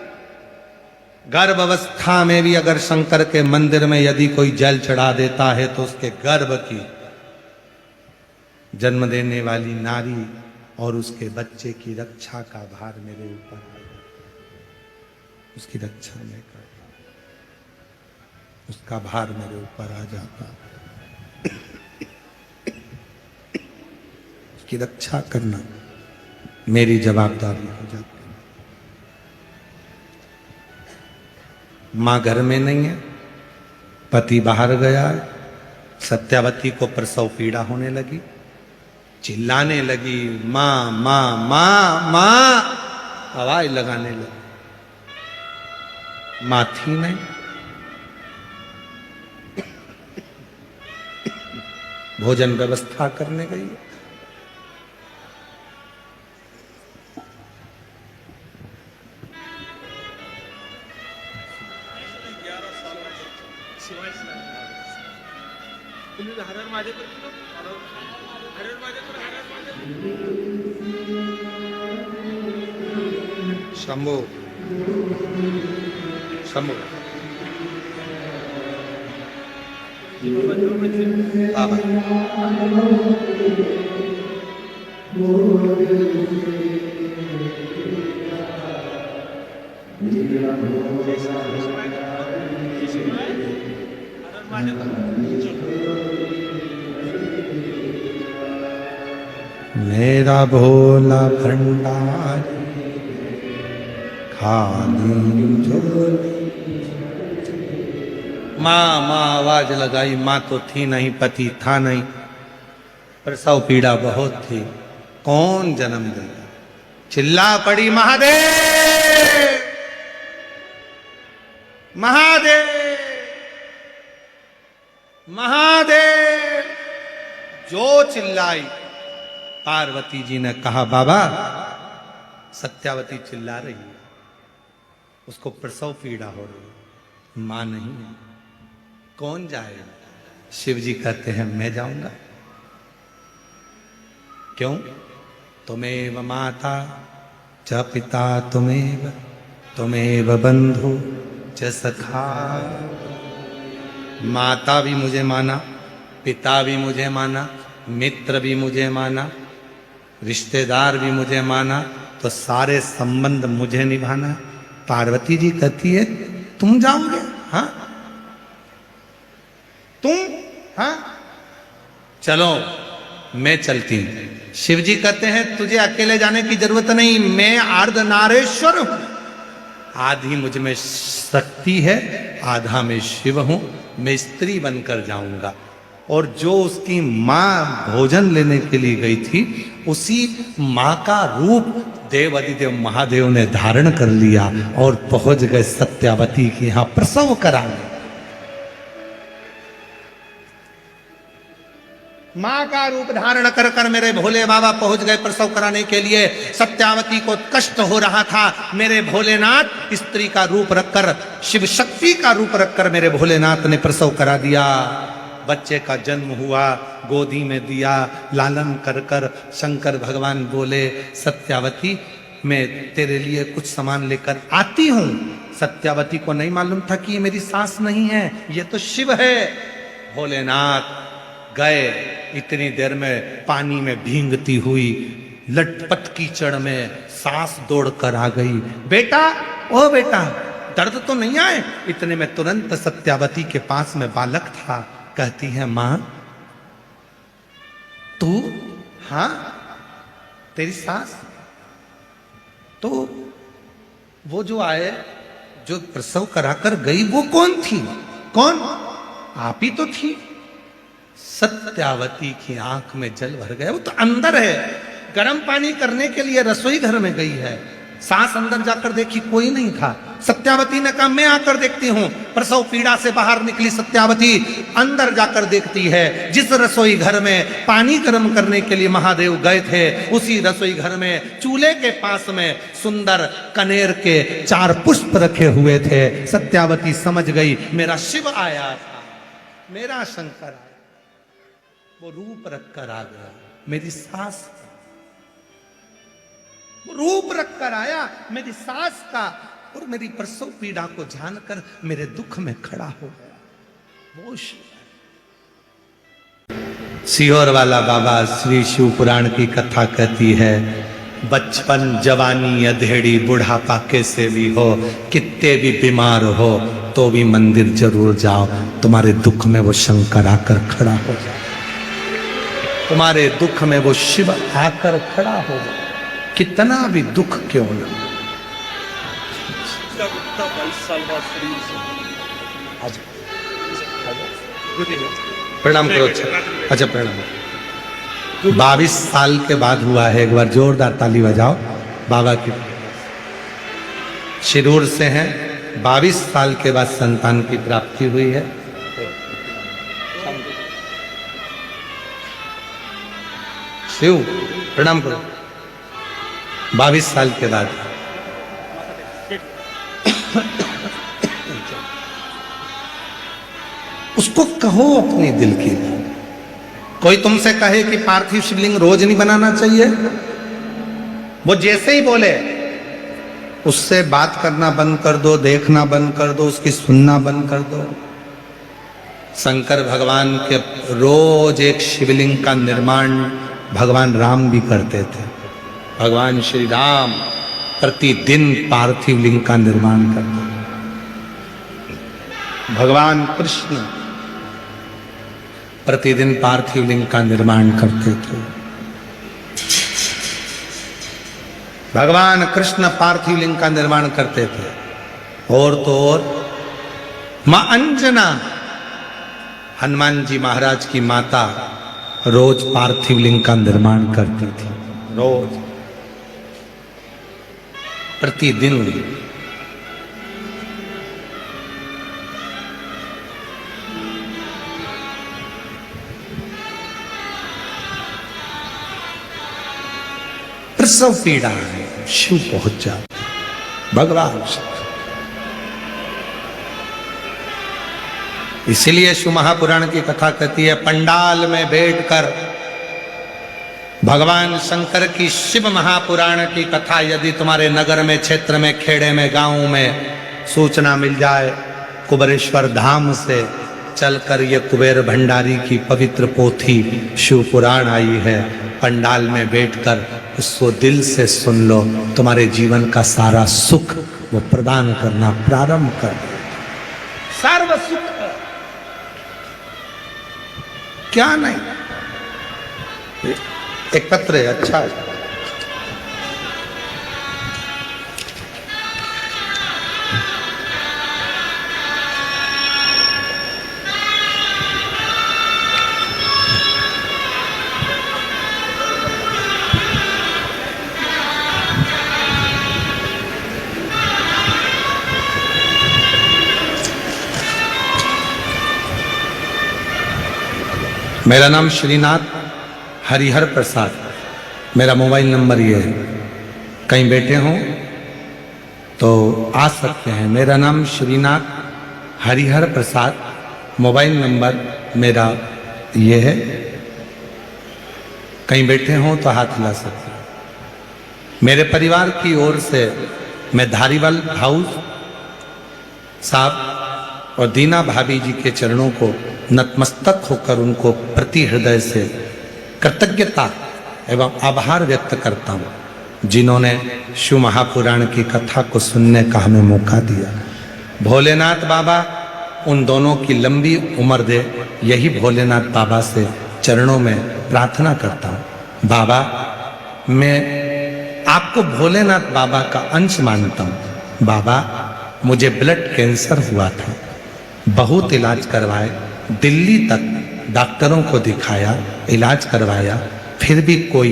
गर्भावस्था में भी अगर शंकर के मंदिर में यदि कोई जल चढ़ा देता है तो उसके गर्भ की जन्म देने वाली नारी और उसके बच्चे की रक्षा का भार मेरे ऊपर आ जाता, उसकी रक्षा में कर, उसका भार मेरे ऊपर आ जाता, उसकी रक्षा करना मेरी जवाबदारी हो जाती। मां घर में नहीं है, पति बाहर गया है, सत्यावती को प्रसव पीड़ा होने लगी, चिल्लाने लगी, मां मां मां मां, आवाज लगाने लगी। मां थी नहीं, भोजन व्यवस्था करने गई। शंभो शंभो बाबा मेरा भोला भंडारी खाली झोली। माँ माँ आवाज लगाई, माँ तो थी नहीं, पति था नहीं, प्रसव पीड़ा बहुत थी, कौन जन्म देगा? चिल्ला पड़ी, महादेव महादेव महादेव। जो चिल्लाई, पार्वती जी ने कहा बाबा सत्यावती चिल्ला रही है, उसको प्रसव पीड़ा हो रही है, मां नहीं है, कौन जाएगा? शिव जी कहते हैं मैं जाऊंगा। क्यों? तुमेव माता च पिता तुमेव बंधु च सखा। माता भी मुझे माना, पिता भी मुझे माना, मित्र भी मुझे माना, रिश्तेदार भी मुझे माना, तो सारे संबंध मुझे निभाना। पार्वती जी कहती है तुम जाओगे? हाँ तुम? हाँ चलो मैं चलती हूं। शिव जी कहते हैं तुझे अकेले जाने की जरूरत नहीं, मैं अर्धनारेश्वर हूं, आधी मुझ में शक्ति है, आधा में शिव हूं, मैं स्त्री बनकर जाऊंगा। और जो उसकी मां भोजन लेने के लिए गई थी, उसी मां का रूप देव अधिदेव महादेव ने धारण कर लिया और पहुंच गए सत्यावती के यहां प्रसव कराने। मां का रूप धारण कर कर मेरे भोले बाबा पहुंच गए प्रसव कराने के लिए। सत्यावती को कष्ट हो रहा था, मेरे भोलेनाथ स्त्री का रूप रखकर, शिव शक्ति का रूप रखकर मेरे भोलेनाथ ने प्रसव करा दिया। बच्चे का जन्म हुआ, गोदी में दिया, लालन कर कर शंकर भगवान बोले सत्यावती मैं तेरे लिए कुछ सामान लेकर आती हूं। सत्यावती को नहीं मालूम था कि ये मेरी सास नहीं है, ये तो शिव है। भोलेनाथ गए, इतनी देर में पानी में भींगती हुई लटपट कीचड़ में सास दौड़ कर आ गई। बेटा, ओ बेटा, दर्द तो नहीं आए? इतने में तुरंत सत्यावती के पास में बालक था। कहती है मां तू? हाँ तेरी सास? तो वो जो आए, जो प्रसव कराकर गई, वो कौन थी? कौन? आप ही तो थी। सत्यावती की आंख में जल भर गया। वो तो अंदर है, गर्म पानी करने के लिए रसोई घर में गई है। सास अंदर जाकर देखी, कोई नहीं था। सत्यावती ने कहा मैं आकर देखती हूं। प्रसव पीड़ा से बाहर निकली सत्यावती, अंदर जाकर देखती है जिस रसोई घर में पानी गर्म करने के लिए महादेव गए थे, उसी रसोई घर में चूल्हे के पास में सुंदर कनेर के 4 पुष्प रखे हुए थे। सत्यावती समझ गई मेरा शिव आया था, मेरा शंकर आया। वो रूप रखकर आ गया, मेरी सास का वो रूप रखकर आया, मेरी सास का, और मेरी प्रसव पीड़ा को जानकर मेरे दुख में खड़ा हो गया। वो सीहोर वाला बाबा श्री शिव पुराण की कथा कहती है, बचपन जवानी अधेड़ी बुढ़ापा कैसे भी हो, कितने भी बीमार हो तो भी मंदिर जरूर जाओ, तुम्हारे दुख में वो शंकर आकर खड़ा हो जाए, तुम्हारे दुख में वो शिव आकर खड़ा हो जाए, कितना भी दुख क्यों न। प्रणाम करो। अच्छा प्रणाम। 22 साल के बाद हुआ है, एक बार जोरदार ताली बजाओ बाबा की। शिरूर से हैं, 22 साल के बाद संतान की प्राप्ति हुई है। शिव प्रणाम करो। 22 साल के बाद उसको कहो अपने दिल की। कोई तुमसे कहे कि पार्थिव शिवलिंग रोज नहीं बनाना चाहिए, वो जैसे ही बोले उससे बात करना बंद कर दो, देखना बंद कर दो, उसकी सुनना बंद कर दो। शंकर भगवान के रोज एक शिवलिंग का निर्माण भगवान राम भी करते थे। भगवान श्री राम प्रतिदिन पार्थिव लिंग का निर्माण करते थे। भगवान कृष्ण प्रतिदिन पार्थिव लिंग का निर्माण करते थे। भगवान कृष्ण पार्थिव लिंग का निर्माण करते थे। और तो और मां अंजना हनुमान जी महाराज की माता रोज पार्थिव लिंग का निर्माण करती थी, रोज प्रतिदिन। प्रसव पीड़ा है, शिव पहुंच जाते भगवान। इसीलिए शिव महापुराण की कथा कहती है, पंडाल में बैठकर भगवान शंकर की शिव महापुराण की कथा यदि तुम्हारे नगर में, क्षेत्र में, खेड़े में, गांव में सूचना मिल जाए, कुबेरेश्वर धाम से चलकर ये कुबेर भंडारी की पवित्र पोथी शिव पुराण आई है, पंडाल में बैठकर उसको दिल से सुन लो, तुम्हारे जीवन का सारा सुख वो प्रदान करना प्रारंभ कर दे। सर्व सुख क्या नहीं। एक पत्र है, अच्छा है। मेरा नाम श्रीनाथ हरिहर प्रसाद, मेरा मोबाइल नंबर ये है, कहीं बैठे हों तो आ सकते हैं। मेरा नाम श्रीनाथ हरिहर प्रसाद, मोबाइल नंबर मेरा ये है, कहीं बैठे हों तो हाथ हिला सकते हैं। मेरे परिवार की ओर से मैं धारीवाल हाउस साहब और दीना भाभी जी के चरणों को नतमस्तक होकर उनको प्रति हृदय से कृतज्ञता एवं आभार व्यक्त करता हूँ, जिन्होंने शिव महापुराण की कथा को सुनने का हमें मौका दिया। भोलेनाथ बाबा उन दोनों की लंबी उम्र दे, यही भोलेनाथ बाबा से चरणों में प्रार्थना करता हूँ। बाबा, मैं आपको भोलेनाथ बाबा का अंश मानता हूँ। बाबा, मुझे ब्लड कैंसर हुआ था, बहुत इलाज करवाए, दिल्ली तक डॉक्टरों को दिखाया, इलाज करवाया, फिर भी कोई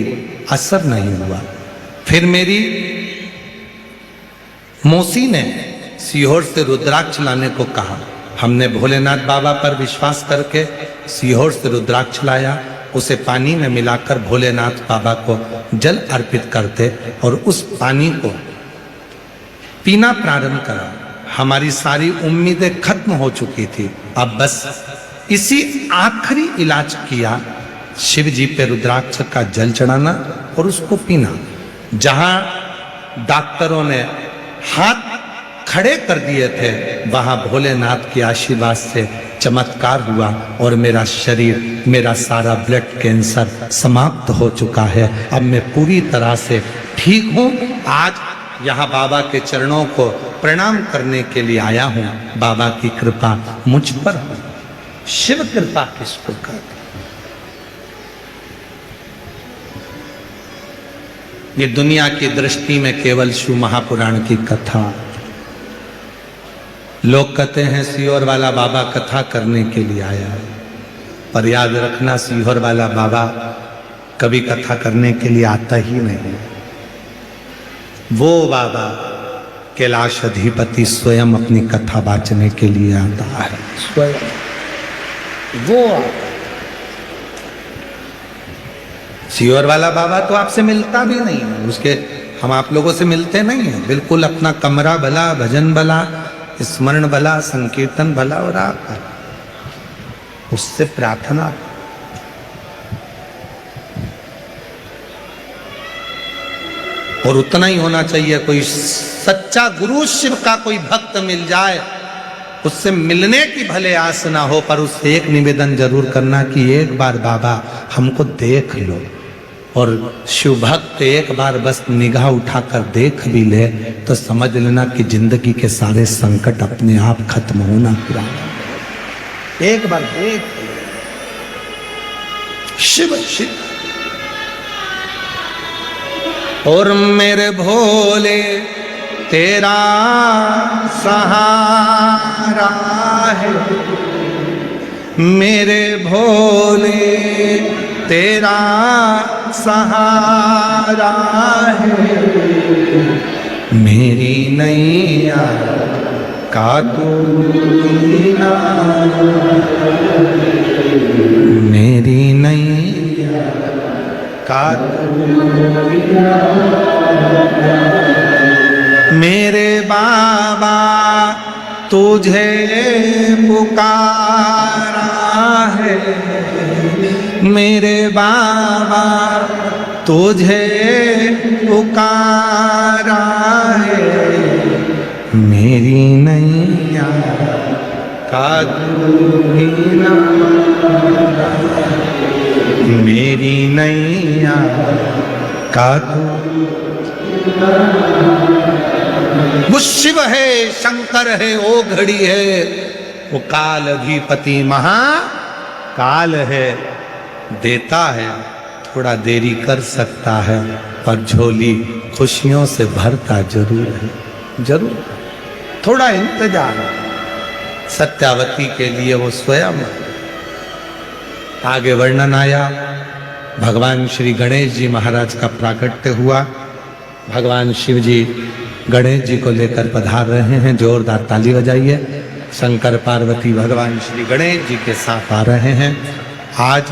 असर नहीं हुआ। फिर मेरी मौसी ने सीहोर से रुद्राक्ष लाने को कहा। हमने भोलेनाथ बाबा पर विश्वास करके सीहोर से रुद्राक्ष लाया, उसे पानी में मिलाकर भोलेनाथ बाबा को जल अर्पित करते और उस पानी को पीना प्रारंभ करा। हमारी सारी उम्मीदें खत्म हो चुकी थी, अब बस इसी आखिरी इलाज किया शिव जी पे रुद्राक्ष का जल चढ़ाना और उसको पीना। जहां डॉक्टरों ने हाथ खड़े कर दिए थे वहां भोलेनाथ के आशीर्वाद से चमत्कार हुआ और मेरा शरीर, मेरा सारा ब्लड कैंसर समाप्त हो चुका है। अब मैं पूरी तरह से ठीक हूं। आज यहाँ बाबा के चरणों को प्रणाम करने के लिए आया हूं। बाबा की कृपा मुझ पर हो। शिव कृपा किसको कहते? ये दुनिया की दृष्टि में केवल शिव महापुराण की कथा। लोग कहते हैं सीहोर वाला बाबा कथा करने के लिए आया है, पर याद रखना सीहोर वाला बाबा कभी कथा करने के लिए आता ही नहीं। वो बाबा कैलाश अधिपति स्वयं अपनी कथा बांचने के लिए आता है। स्वयं वो सीहोर वाला बाबा तो आपसे मिलता भी नहीं है, उसके हम आप लोगों से मिलते नहीं है। बिल्कुल अपना कमरा भला, भजन भला, स्मरण भला, संकीर्तन भला और आप उससे प्रार्थना। और उतना ही होना चाहिए। कोई सच्चा गुरु शिव का कोई भक्त मिल जाए, उससे मिलने की भले आस ना हो, पर उससे एक निवेदन जरूर करना कि एक बार बाबा हमको देख लो। और शिव भक्त एक बार बस निगाह उठाकर देख भी ले तो समझ लेना कि जिंदगी के सारे संकट अपने आप खत्म होना पूरा। एक बार देख शिव शिव। और मेरे भोले तेरा सहारा है, मेरे भोले तेरा सहारा है, मेरी नैया का तू किनारा, मेरी नैया का तू किनारा। मेरे बाबा तुझे पुकारा है, मेरे बाबा तुझे पुकारा है, मेरी नैया का तू किनारा, मेरी नैया का तू। वो शिव है, शंकर है, ओ घड़ी है, वो काल अधिपति महाकाल है। देता है, थोड़ा देरी कर सकता है, पर झोली खुशियों से भरता जरूर है। जरूर थोड़ा इंतजार। सत्यावती के लिए वो स्वयं। आगे वर्णन आया, भगवान श्री गणेश जी महाराज का प्राकट्य हुआ। भगवान शिव जी गणेश जी को लेकर पधार रहे हैं। जोरदार ताली बजाइए। शंकर पार्वती भगवान श्री गणेश जी के साथ आ रहे हैं। आज